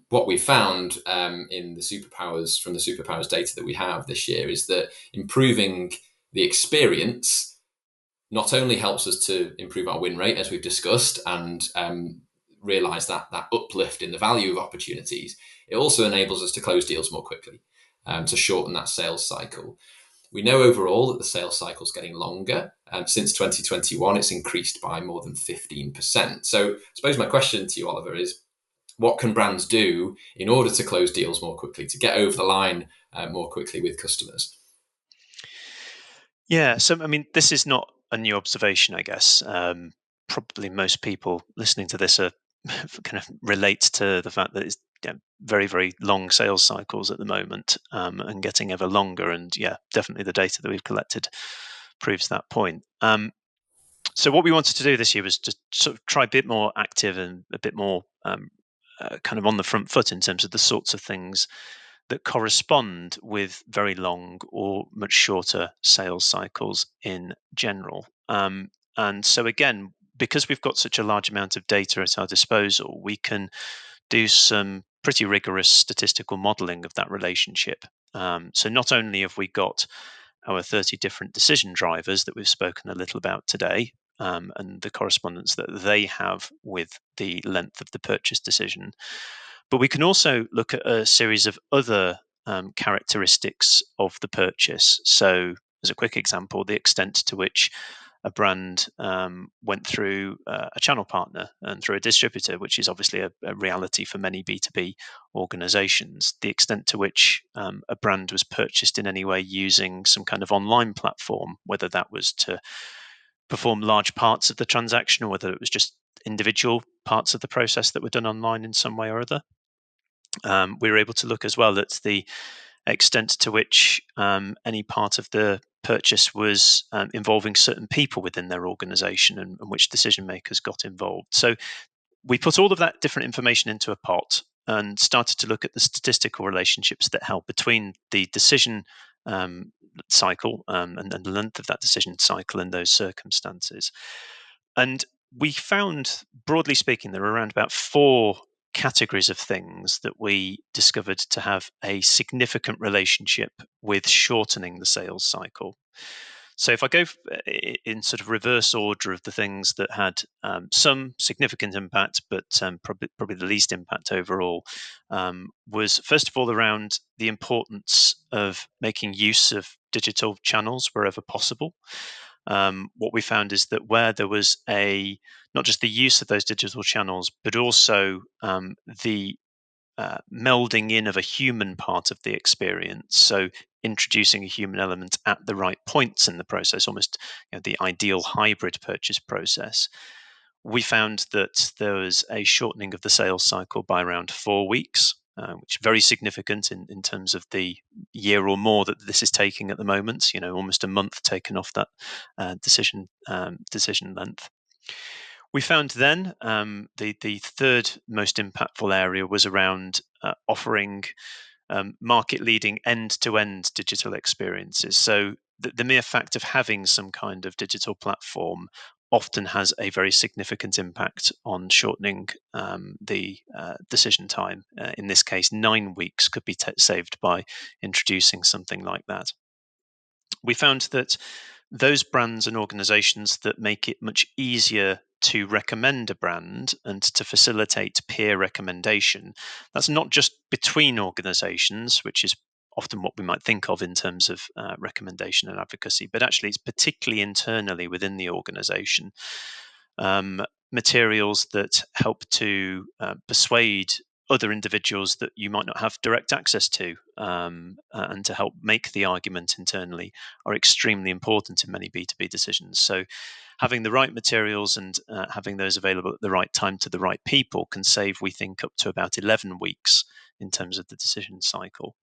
What we found in the Superpowers data that we have this year is that improving the experience not only helps us to improve our win rate, as we've discussed, and realize that uplift in the value of opportunities, it also enables us to close deals more quickly, to shorten that sales cycle. We know overall that the sales cycle is getting longer. Since 2021, it's increased by more than 15%. So I suppose my question to you, Oliver, is what can brands do in order to close deals more quickly, to get over the line more quickly with customers? Yeah, so I mean, this is not a new observation, I guess. Probably most people listening to this are kind of relate to the fact that it's very, very long sales cycles at the moment, and getting ever longer. And yeah, definitely the data that we've collected proves that point. So what we wanted to do this year was just sort of try a bit more active and a bit more kind of on the front foot in terms of the sorts of things that correspond with very long or much shorter sales cycles in general. And so, again, because we've got such a large amount of data at our disposal, we can do some pretty rigorous statistical modeling of that relationship. So, not only have we got our 30 different decision drivers that we've spoken a little about today, and the correspondence that they have with the length of the purchase decision, but we can also look at a series of other characteristics of the purchase. So, as a quick example, the extent to which a brand went through a channel partner and through a distributor, which is obviously a reality for many B2B organizations, the extent to which a brand was purchased in any way using some kind of online platform, whether that was to perform large parts of the transaction or whether it was just individual parts of the process that were done online in some way or other. We were able to look as well at the extent to which any part of the purchase was involving certain people within their organization, and which decision makers got involved. So we put all of that different information into a pot and started to look at the statistical relationships that held between the decision cycle, and the length of that decision cycle in those circumstances. And we found, broadly speaking, there are around about four categories of things that we discovered to have a significant relationship with shortening the sales cycle. So if I go in sort of reverse order of the things that had some significant impact, but probably the least impact overall, was first of all around the importance of making use of digital channels wherever possible. What we found is that where there was not just the use of those digital channels, but also the melding in of a human part of the experience. So introducing a human element at the right points in the process, almost the ideal hybrid purchase process. We found that there was a shortening of the sales cycle by around 4 weeks, which is very significant in terms of the year or more that this is taking at the moment. Almost a month taken off that decision length. We found then the third most impactful area was around offering market leading end to end digital experiences. So the mere fact of having some kind of digital platform often has a very significant impact on shortening the decision time. In this case, 9 weeks could be saved by introducing something like that. We found that those brands and organizations that make it much easier to recommend a brand and to facilitate peer recommendation, that's not just between organizations, which is often what we might think of in terms of recommendation and advocacy, but actually it's particularly internally within the organization. Materials that help to persuade other individuals that you might not have direct access to, and to help make the argument internally, are extremely important in many B2B decisions. So having the right materials and having those available at the right time to the right people can save, we think, up to about 11 weeks in terms of the decision cycle.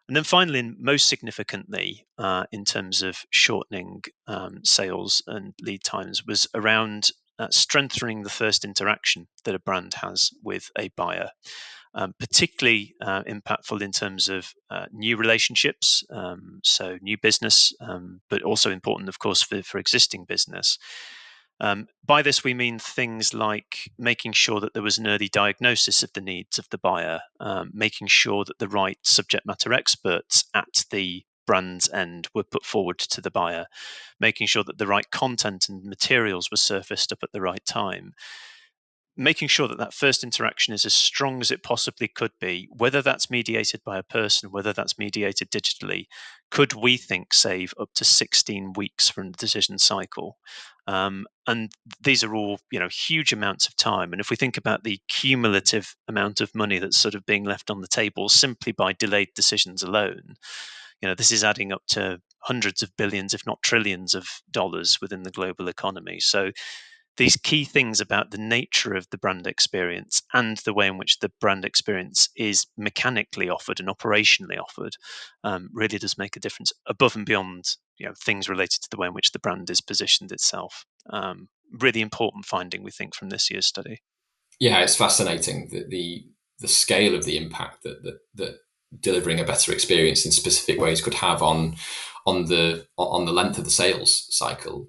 And then finally, and most significantly, in terms of shortening sales and lead times, was around strengthening the first interaction that a brand has with a buyer. Particularly impactful in terms of new relationships, so new business, but also important, of course, for existing business. By this, we mean things like making sure that there was an early diagnosis of the needs of the buyer, making sure that the right subject matter experts at the brand's end were put forward to the buyer, making sure that the right content and materials were surfaced up at the right time, making sure that that first interaction is as strong as it possibly could be, whether that's mediated by a person, whether that's mediated digitally, could, we think, save up to 16 weeks from the decision cycle. And these are all, huge amounts of time. And if we think about the cumulative amount of money that's sort of being left on the table simply by delayed decisions alone, this is adding up to hundreds of billions, if not trillions of dollars within the global economy. So these key things about the nature of the brand experience and the way in which the brand experience is mechanically offered and operationally offered really does make a difference above and beyond things related to the way in which the brand is positioned itself. Really important finding, we think, from this year's study. Yeah, it's fascinating that the scale of the impact that delivering a better experience in specific ways could have on the length of the sales cycle.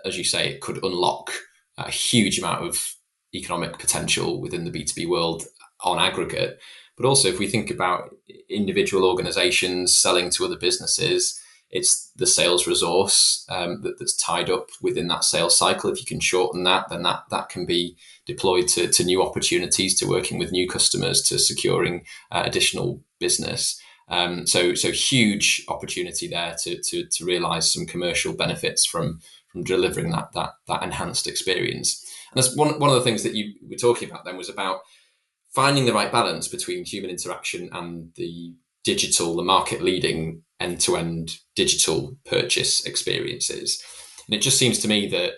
As you say, it could unlock a huge amount of economic potential within the B2B world on aggregate. But also, if we think about individual organizations selling to other businesses, it's the sales resource that's tied up within that sales cycle. If you can shorten that, then that can be deployed to new opportunities, to working with new customers, to securing additional business. So huge opportunity there to realize some commercial benefits from delivering that enhanced experience. And that's one of the things that you were talking about then, was about finding the right balance between human interaction and the market leading end-to-end digital purchase experiences. And it just seems to me that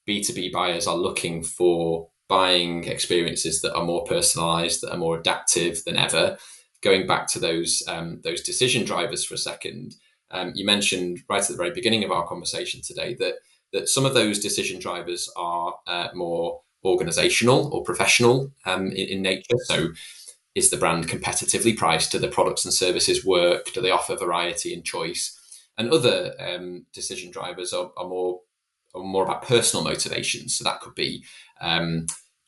B2B buyers are looking for buying experiences that are more personalized, that are more adaptive than ever. Going back to those decision drivers for a second, you mentioned right at the very beginning of our conversation today that some of those decision drivers are more organizational or professional in nature. So is the brand competitively priced? Do the products and services work? Do they offer variety and choice? And other decision drivers are more about personal motivations. So that could be,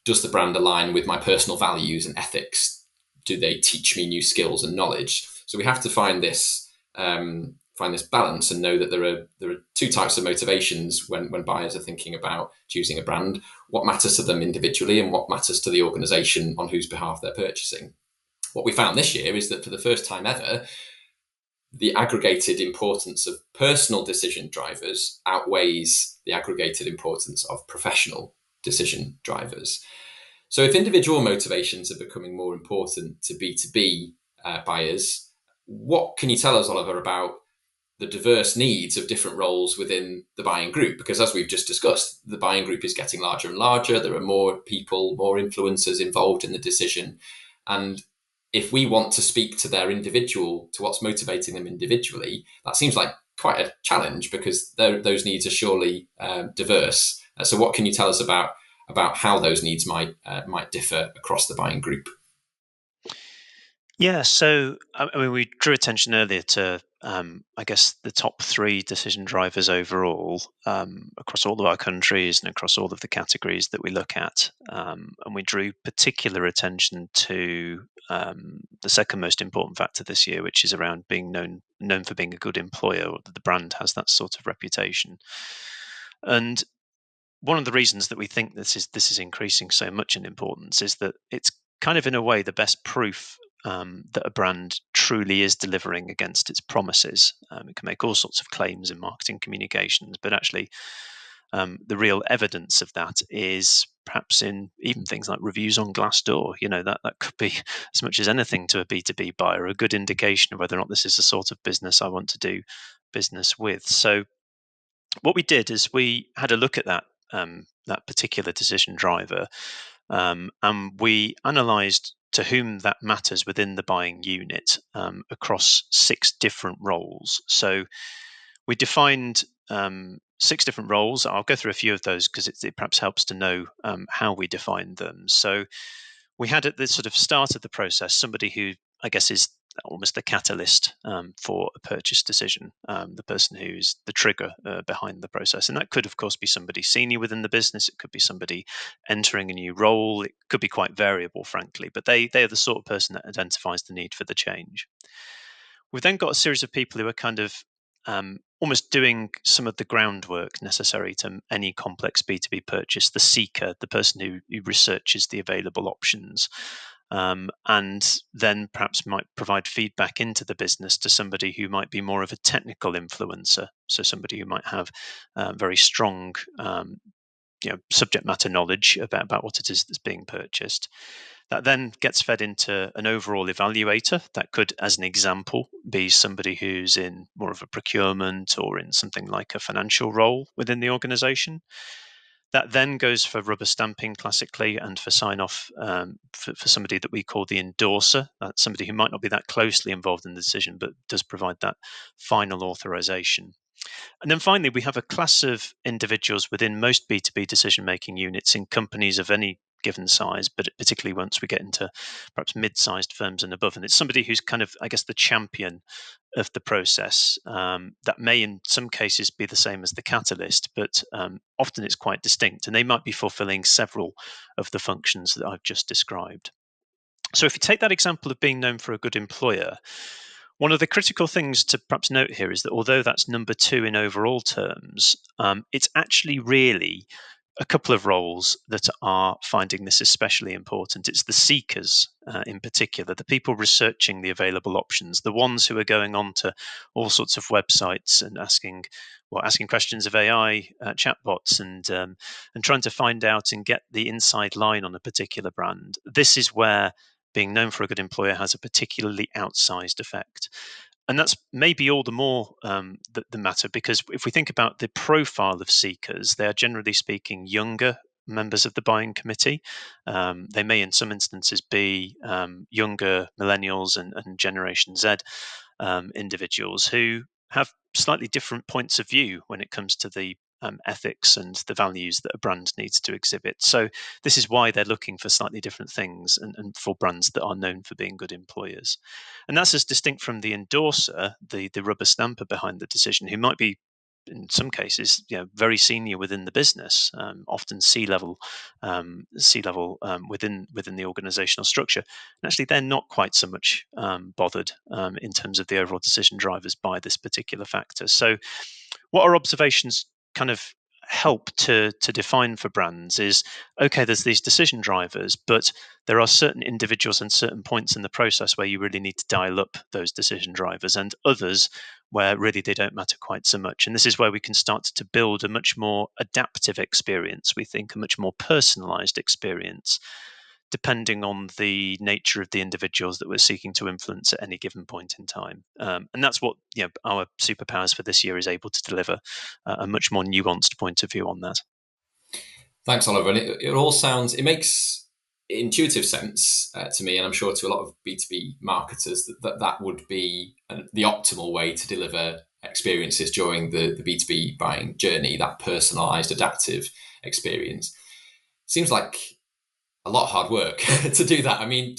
does the brand align with my personal values and ethics? Do they teach me new skills and knowledge? So we have to find this balance and know that there are two types of motivations when buyers are thinking about choosing a brand: what matters to them individually and what matters to the organization on whose behalf they're purchasing. What we found this year is that for the first time ever, the aggregated importance of personal decision drivers outweighs the aggregated importance of professional decision drivers. So if individual motivations are becoming more important to B2B buyers, what can you tell us, Oliver, about the diverse needs of different roles within the buying group? Because as we've just discussed, the buying group is getting larger and larger. There are more people, more influencers involved in the decision. And if we want to speak to what's motivating them individually, that seems like quite a challenge, because those needs are surely diverse. So what can you tell us about how those needs might differ across the buying group? Yeah, so I mean, we drew attention earlier to, I guess, the top three decision drivers overall across all of our countries and across all of the categories that we look at. And we drew particular attention to the second most important factor this year, which is around being known for being a good employer, or that the brand has that sort of reputation. And one of the reasons that we think this is increasing so much in importance is that it's kind of, in a way, the best proof that a brand truly is delivering against its promises. It can make all sorts of claims in marketing communications, but actually, the real evidence of that is perhaps in even things like reviews on Glassdoor. That could be, as much as anything, to a B2B buyer, a good indication of whether or not this is the sort of business I want to do business with. So what we did is we had a look at that particular decision driver, and we analysed to whom that matters within the buying unit across 6 different roles. So we defined 6 different roles. I'll go through a few of those because it perhaps helps to know how we defined them. So we had, at the sort of start of the process, somebody who, I guess, is almost the catalyst for a purchase decision, the person who's the trigger behind the process. And that could, of course, be somebody senior within the business. It could be somebody entering a new role. It could be quite variable, frankly, but they are the sort of person that identifies the need for the change. We've then got a series of people who are kind of almost doing some of the groundwork necessary to any complex B2B purchase: the seeker, the person who researches the available options, and then perhaps might provide feedback into the business to somebody who might be more of a technical influencer. So somebody who might have very strong subject matter knowledge about what it is that's being purchased. That then gets fed into an overall evaluator. That could, as an example, be somebody who's in more of a procurement or in something like a financial role within the organization. That then goes for rubber stamping classically and for sign off for somebody that we call the endorser. That's somebody who might not be that closely involved in the decision, but does provide that final authorization. And then finally, we have a class of individuals within most B2B decision making units in companies of any given size, but particularly once we get into perhaps mid sized firms and above. And it's somebody who's kind of, I guess, the champion of the process. That may, in some cases, be the same as the catalyst, but often it's quite distinct. And they might be fulfilling several of the functions that I've just described. So, if you take that example of being known for a good employer, one of the critical things to perhaps note here is that although that's number two in overall terms, it's actually really a couple of roles that are finding this especially important. It's the seekers in particular, the people researching the available options, the ones who are going on to all sorts of websites and asking questions of AI chatbots and trying to find out and get the inside line on a particular brand. This is where being known for a good employer has a particularly outsized effect. And that's maybe all the more the matter because if we think about the profile of seekers, they are generally speaking younger members of the buying committee. They may, in some instances, be younger millennials and Generation Z individuals who have slightly different points of view when it comes to the ethics and the values that a brand needs to exhibit. So this is why they're looking for slightly different things and for brands that are known for being good employers. And that's as distinct from the endorser, the rubber stamper behind the decision, who might be in some cases, very senior within the business, often C level within the organizational structure. And actually, they're not quite so much bothered in terms of the overall decision drivers by this particular factor. So, what our observations kind of help to define for brands is okay, there's these decision drivers, but there are certain individuals and certain points in the process where you really need to dial up those decision drivers, and others where really they don't matter quite so much. And this is where we can start to build a much more adaptive experience, we think, a much more personalized experience depending on the nature of the individuals that we're seeking to influence at any given point in time. And that's what our superpowers for this year is able to deliver, a much more nuanced point of view on that. Thanks, Oliver. And it makes intuitive sense to me, and I'm sure to a lot of B2B marketers that would be the optimal way to deliver experiences during the B2B buying journey, that personalized, adaptive experience. Seems like a lot of hard work to do that. I mean,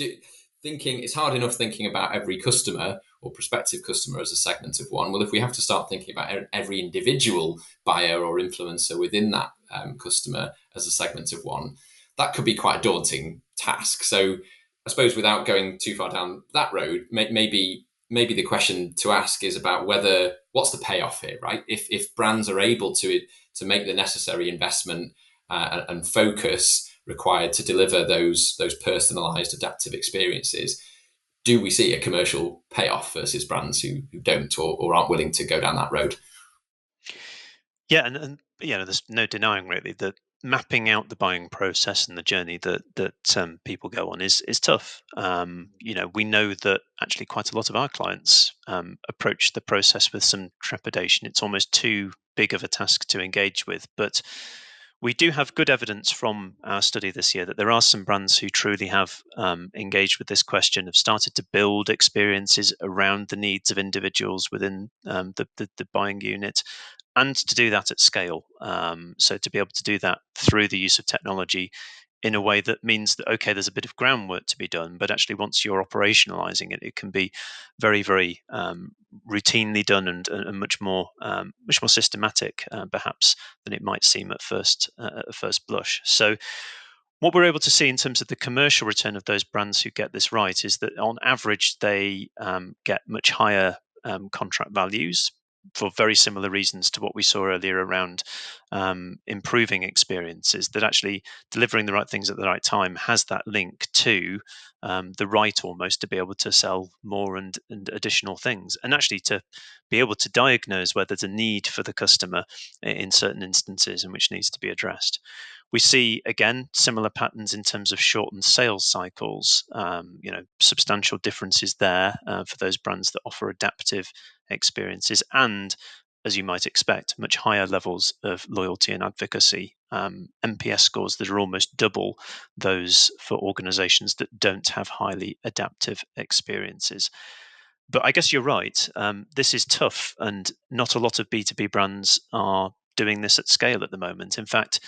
thinking it's hard enough thinking about every customer or prospective customer as a segment of one. Well, if we have to start thinking about every individual buyer or influencer within that customer as a segment of one, that could be quite a daunting task. So, I suppose without going too far down that road, maybe the question to ask is about what's the payoff here, right? If brands are able to make the necessary investment and focus required to deliver those personalized adaptive experiences, do we see a commercial payoff versus brands who don't or aren't willing to go down that road? Yeah, and there's no denying really that mapping out the buying process and the journey that people go on is tough. We know that actually quite a lot of our clients approach the process with some trepidation. It's almost too big of a task to engage with, but we do have good evidence from our study this year that there are some brands who truly have engaged with this question, have started to build experiences around the needs of individuals within the buying unit, and to do that at scale. So to be able to do that through the use of technology in a way that means that, okay, there's a bit of groundwork to be done, but actually once you're operationalizing it, it can be very, very routinely done and much more systematic, perhaps, than it might seem at first blush. So what we're able to see in terms of the commercial return of those brands who get this right is that on average they get much higher contract values for very similar reasons to what we saw earlier around improving experiences, that actually delivering the right things at the right time has that link to the right almost to be able to sell more and additional things, and actually to be able to diagnose where there's a need for the customer in certain instances in which needs to be addressed. We see, again, similar patterns in terms of shortened sales cycles, substantial differences there for those brands that offer adaptive experiences, and, as you might expect, much higher levels of loyalty and advocacy. NPS scores that are almost double those for organizations that don't have highly adaptive experiences. But I guess you're right. This is tough, and not a lot of B2B brands are doing this at scale at the moment. In fact,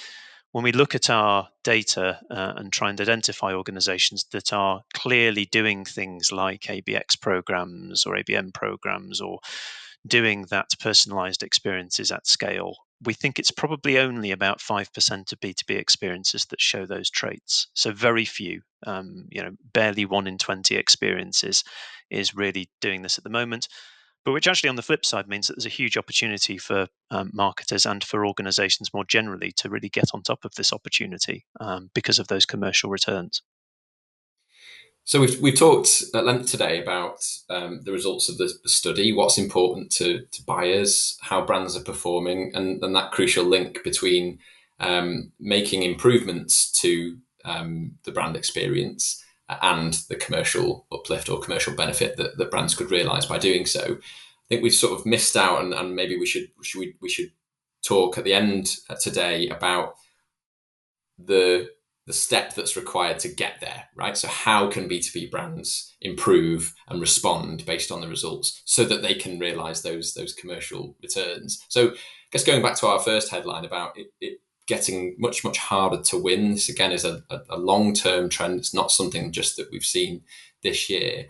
when we look at our data and try and identify organizations that are clearly doing things like ABX programs or ABM programs or doing that personalized experiences at scale, we think it's probably only about 5% of B2B experiences that show those traits. So very few, barely 1 in 20 experiences is really doing this at the moment. But which actually, on the flip side, means that there's a huge opportunity for marketers and for organizations more generally to really get on top of this opportunity because of those commercial returns. So we've talked at length today about the results of the study, what's important to buyers, how brands are performing, and that crucial link between making improvements to the brand experience and the commercial uplift or commercial benefit that brands could realize by doing so. I think we've sort of missed out, and maybe we should talk at the end today about the step that's required to get there, right? So how can B2B brands improve and respond based on the results so that they can realize those commercial returns? So I guess going back to our first headline about it getting much, much harder to win, this again is a long-term trend. It's not something just that we've seen this year.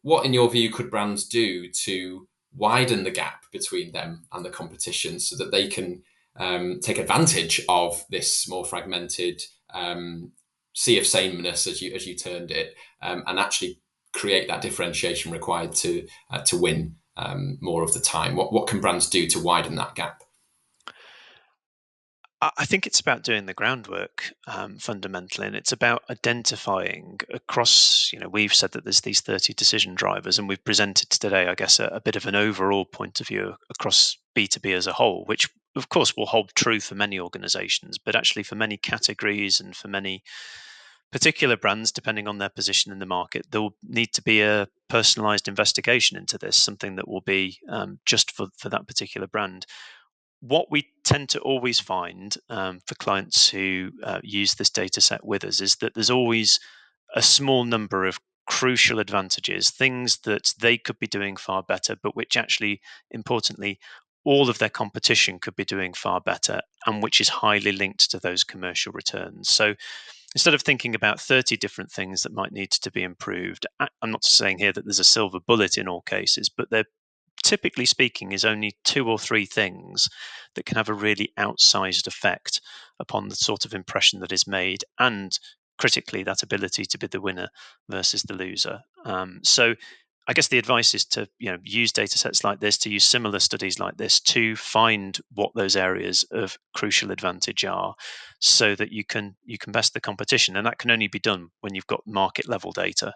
What, in your view, could brands do to widen the gap between them and the competition so that they can take advantage of this more fragmented sea of sameness, as you termed it, and actually create that differentiation required to win more of the time? What can brands do to widen that gap? I think it's about doing the groundwork fundamentally, and it's about identifying across. We've said that there's these 30 decision drivers, and we've presented today, I guess, a bit of an overall point of view across B2B as a whole, which of course will hold true for many organizations, but actually for many categories and for many particular brands, depending on their position in the market, there will need to be a personalized investigation into this, something that will be just for that particular brand. What we tend to always find for clients who use this data set with us is that there's always a small number of crucial advantages, things that they could be doing far better, but which actually, importantly, all of their competition could be doing far better, and which is highly linked to those commercial returns. So instead of thinking about 30 different things that might need to be improved, I'm not saying here that there's a silver bullet in all cases, but there, typically speaking, is only 2 or 3 things that can have a really outsized effect upon the sort of impression that is made, and critically, that ability to be the winner versus the loser. So I guess the advice is to use data sets like this, to use similar studies like this, to find what those areas of crucial advantage are, so that you can best the competition, and that can only be done when you've got market level data.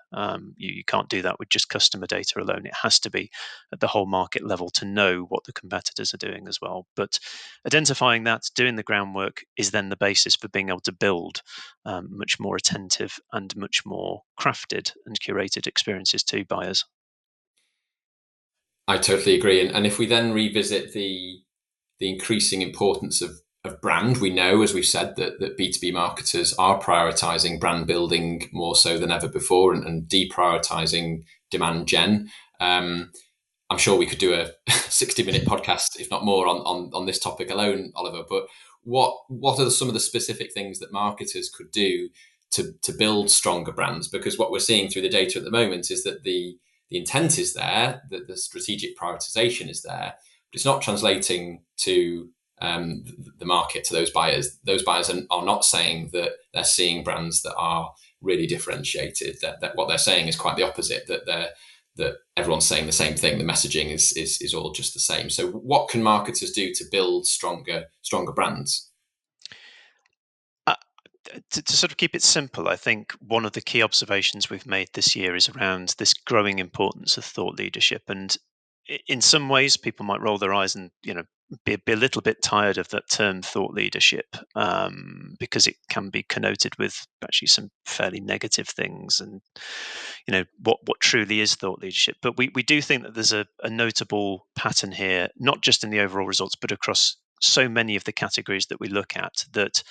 You can't do that with just customer data alone. It has to be at the whole market level to know what the competitors are doing as well. But identifying that, doing the groundwork, is then the basis for being able to build much more attentive and much more crafted and curated experiences to buyers. I totally agree. And if we then revisit the increasing importance of brand, we know, as we've said, that B2B marketers are prioritizing brand building more so than ever before, and deprioritizing demand gen. I'm sure we could do a 60-minute podcast, if not more, on this topic alone, Oliver. But what are some of the specific things that marketers could do to build stronger brands? Because what we're seeing through the data at the moment is that the intent is there, that the strategic prioritization is there, but it's not translating to the market, to those buyers. Those buyers are not saying that they're seeing brands that are really differentiated. That what they're saying is quite the opposite. That everyone's saying the same thing. The messaging is all just the same. So, what can marketers do to build stronger brands? Uh, to sort of keep it simple, I think one of the key observations we've made this year is around this growing importance of thought leadership. And in some ways, people might roll their eyes and be a little bit tired of that term thought leadership, because it can be connoted with actually some fairly negative things, and what truly is thought leadership. But we do think that there's a notable pattern here, not just in the overall results, but across so many of the categories that we look at, that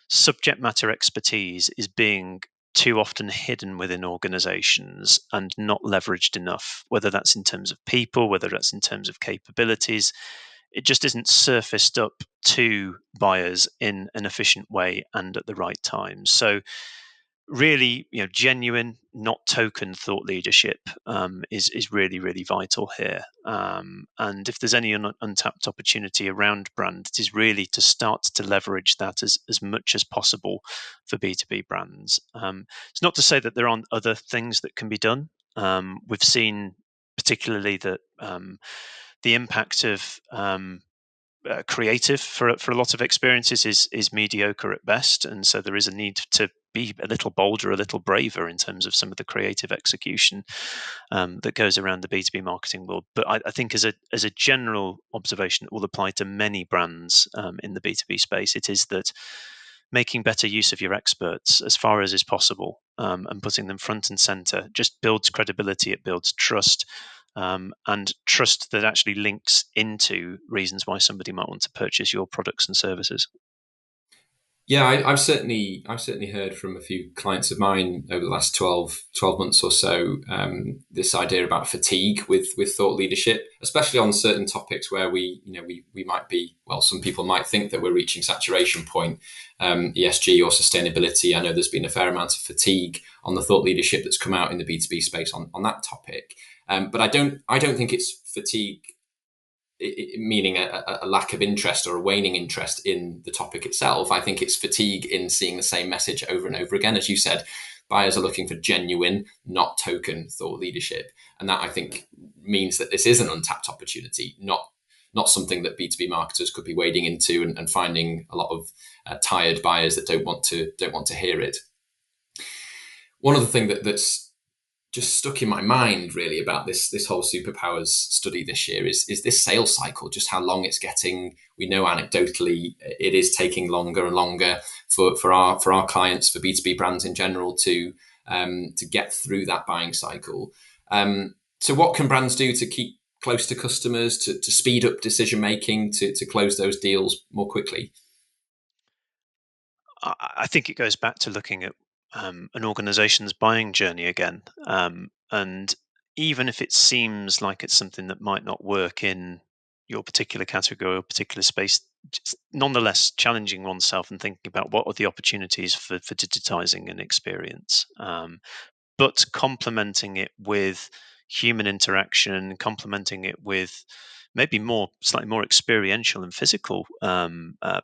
subject matter expertise is being too often hidden within organizations and not leveraged enough, whether that's in terms of people, whether that's in terms of capabilities. It just isn't surfaced up to buyers in an efficient way and at the right time. So really, genuine, not token thought leadership is really, really vital here. And if there's any untapped opportunity around brand, it is really to start to leverage that as much as possible for B2B brands. It's not to say that there aren't other things that can be done. We've seen particularly that the impact of creative for a lot of experiences is mediocre at best, and so there is a need to be a little bolder, a little braver in terms of some of the creative execution that goes around the B2B marketing world. But I think as a general observation that will apply to many brands in the B2B space, it is that making better use of your experts as far as is possible, and putting them front and center just builds credibility, it builds trust, and trust that actually links into reasons why somebody might want to purchase your products and services. Yeah, I've certainly heard from a few clients of mine over the last 12 months or so, this idea about fatigue with thought leadership, especially on certain topics where we might be, well, some people might think that we're reaching saturation point, ESG or sustainability. I know there's been a fair amount of fatigue on the thought leadership that's come out in the B2B space on that topic. But I don't think it's fatigue meaning a lack of interest or a waning interest in the topic itself. I think it's fatigue in seeing the same message over and over again. As you said, buyers are looking for genuine, not token thought leadership. And that, I think, means that this is an untapped opportunity, not something that B2B marketers could be wading into and finding a lot of tired buyers that don't want to hear it. One other thing that's just stuck in my mind really about this whole superpowers study this year is this sales cycle, just how long it's getting. We know anecdotally it is taking longer and longer for our clients, for B2B brands in general, to get through that buying cycle. So what can brands do to keep close to customers, to speed up decision making, to close those deals more quickly? I think it goes back to looking at an organization's buying journey again. And even if it seems like it's something that might not work in your particular category or particular space, just nonetheless challenging oneself and thinking about what are the opportunities for digitizing an experience, but complementing it with human interaction, complementing it with maybe slightly more experiential and physical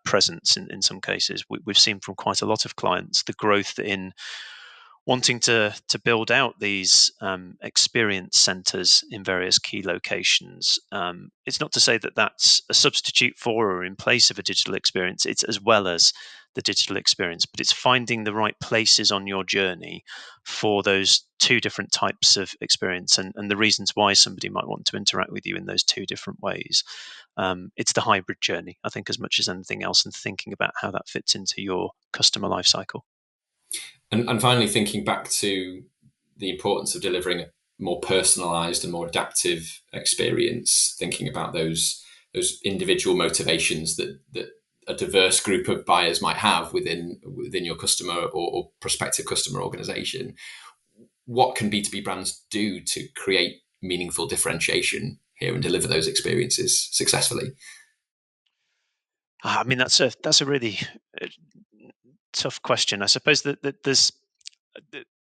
presence in some cases. We've seen from quite a lot of clients the growth in wanting to build out these experience centers in various key locations. It's not to say that that's a substitute for or in place of a digital experience. It's as well as the digital experience, but it's finding the right places on your journey for those two different types of experience, and the reasons why somebody might want to interact with you in those two different ways. It's the hybrid journey, I think, as much as anything else, and thinking about how that fits into your customer life cycle. And finally, thinking back to the importance of delivering a more personalized and more adaptive experience, thinking about those individual motivations that a diverse group of buyers might have within your customer or prospective customer organization. What can B2B brands do to create meaningful differentiation here and deliver those experiences successfully? I mean, that's a really uh, tough question. I suppose that there's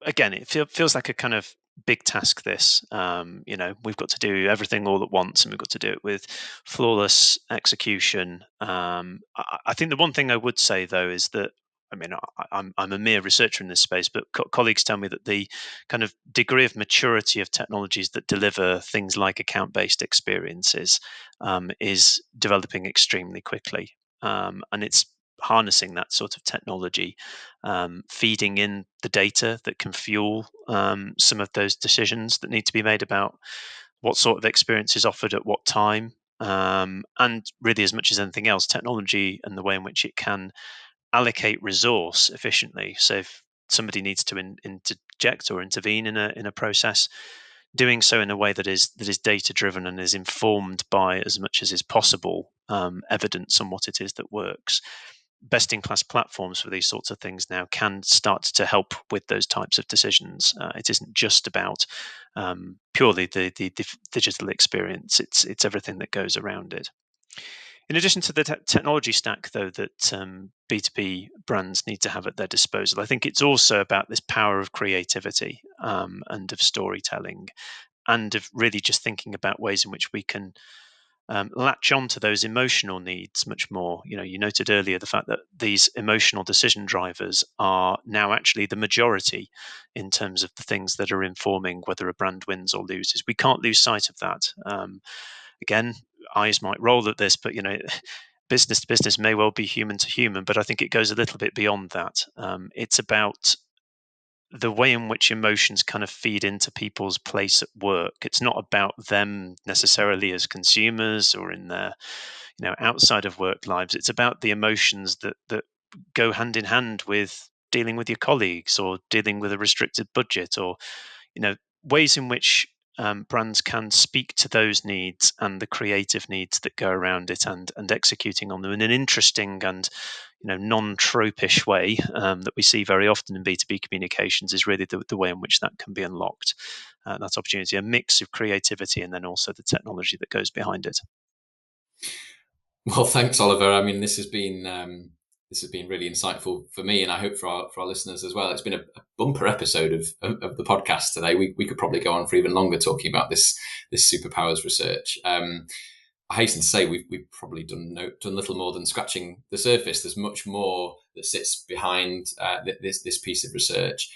again, it feels like a kind of big task. This, we've got to do everything all at once, and we've got to do it with flawless execution. I think the one thing I would say though is that. I mean, I'm a mere researcher in this space, but colleagues tell me that the kind of degree of maturity of technologies that deliver things like account-based experiences is developing extremely quickly, and it's harnessing that sort of technology, feeding in the data that can fuel some of those decisions that need to be made about what sort of experience is offered at what time. And really, as much as anything else, technology and the way in which it can allocate resource efficiently. So if somebody needs to interject or intervene in a process, doing so in a way that is data driven and is informed by, as much as is possible, evidence on what it is that works. Best in class platforms for these sorts of things now can start to help with those types of decisions. It isn't just about purely the digital experience. It's everything that goes around it. In addition to the technology stack, though, that B2B brands need to have at their disposal, I think it's also about this power of creativity, and of storytelling, and of really just thinking about ways in which we can latch on to those emotional needs much more. You noted earlier the fact that these emotional decision drivers are now actually the majority in terms of the things that are informing whether a brand wins or loses. We can't lose sight of that. Again, eyes might roll at this, but business to business may well be human to human, but I think it goes a little bit beyond that. It's about the way in which emotions kind of feed into people's place at work. It's not about them necessarily as consumers or in their, outside of work lives. It's about the emotions that go hand in hand with dealing with your colleagues or dealing with a restricted budget, or ways in which brands can speak to those needs and the creative needs that go around it, and executing on them in an interesting and non-tropish way that we see very often in B2B communications is really the way in which that can be unlocked. That opportunity, a mix of creativity and then also the technology that goes behind it. Well, thanks, Oliver. I mean, this has been really insightful for me, and I hope for our listeners as well. It's been a bumper episode of the podcast today. We could probably go on for even longer talking about this superpowers research. I hasten to say we've probably done little more than scratching the surface. There's much more that sits behind this piece of research.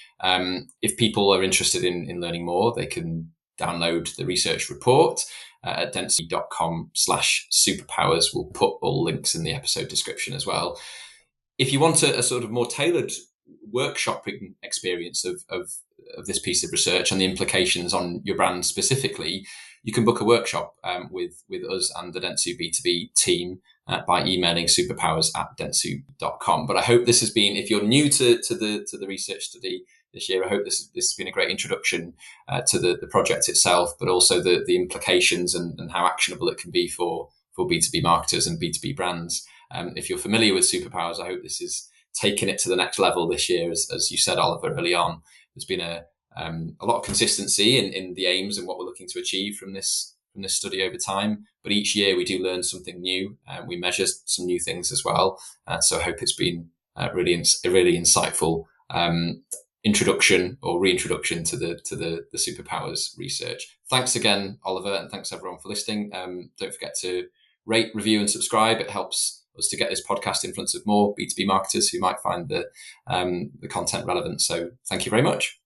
If people are interested in learning more, they can download the research report at dentsu.com/superpowers. We'll put all links in the episode description as well. If you want a sort of more tailored workshopping experience of this piece of research and the implications on your brand specifically, you can book a workshop with us and the Dentsu B2B team by emailing superpowers@dentsu.com. But I hope this has been, if you're new to the research study this year, I hope this has been a great introduction to the project itself, but also the implications and how actionable it can be for B2B marketers and B2B brands. If you're familiar with Superpowers, I hope this has taken it to the next level this year. As you said, Oliver, early on, there's been a lot of consistency in the aims and what we're looking to achieve from this study over time. But each year we do learn something new, and we measure some new things as well. So I hope it's been a really insightful introduction or reintroduction to the Superpowers research. Thanks again, Oliver, and thanks everyone for listening. Don't forget to rate, review, and subscribe. It helps us to get this podcast in front of more B2B marketers who might find the content relevant. So thank you very much.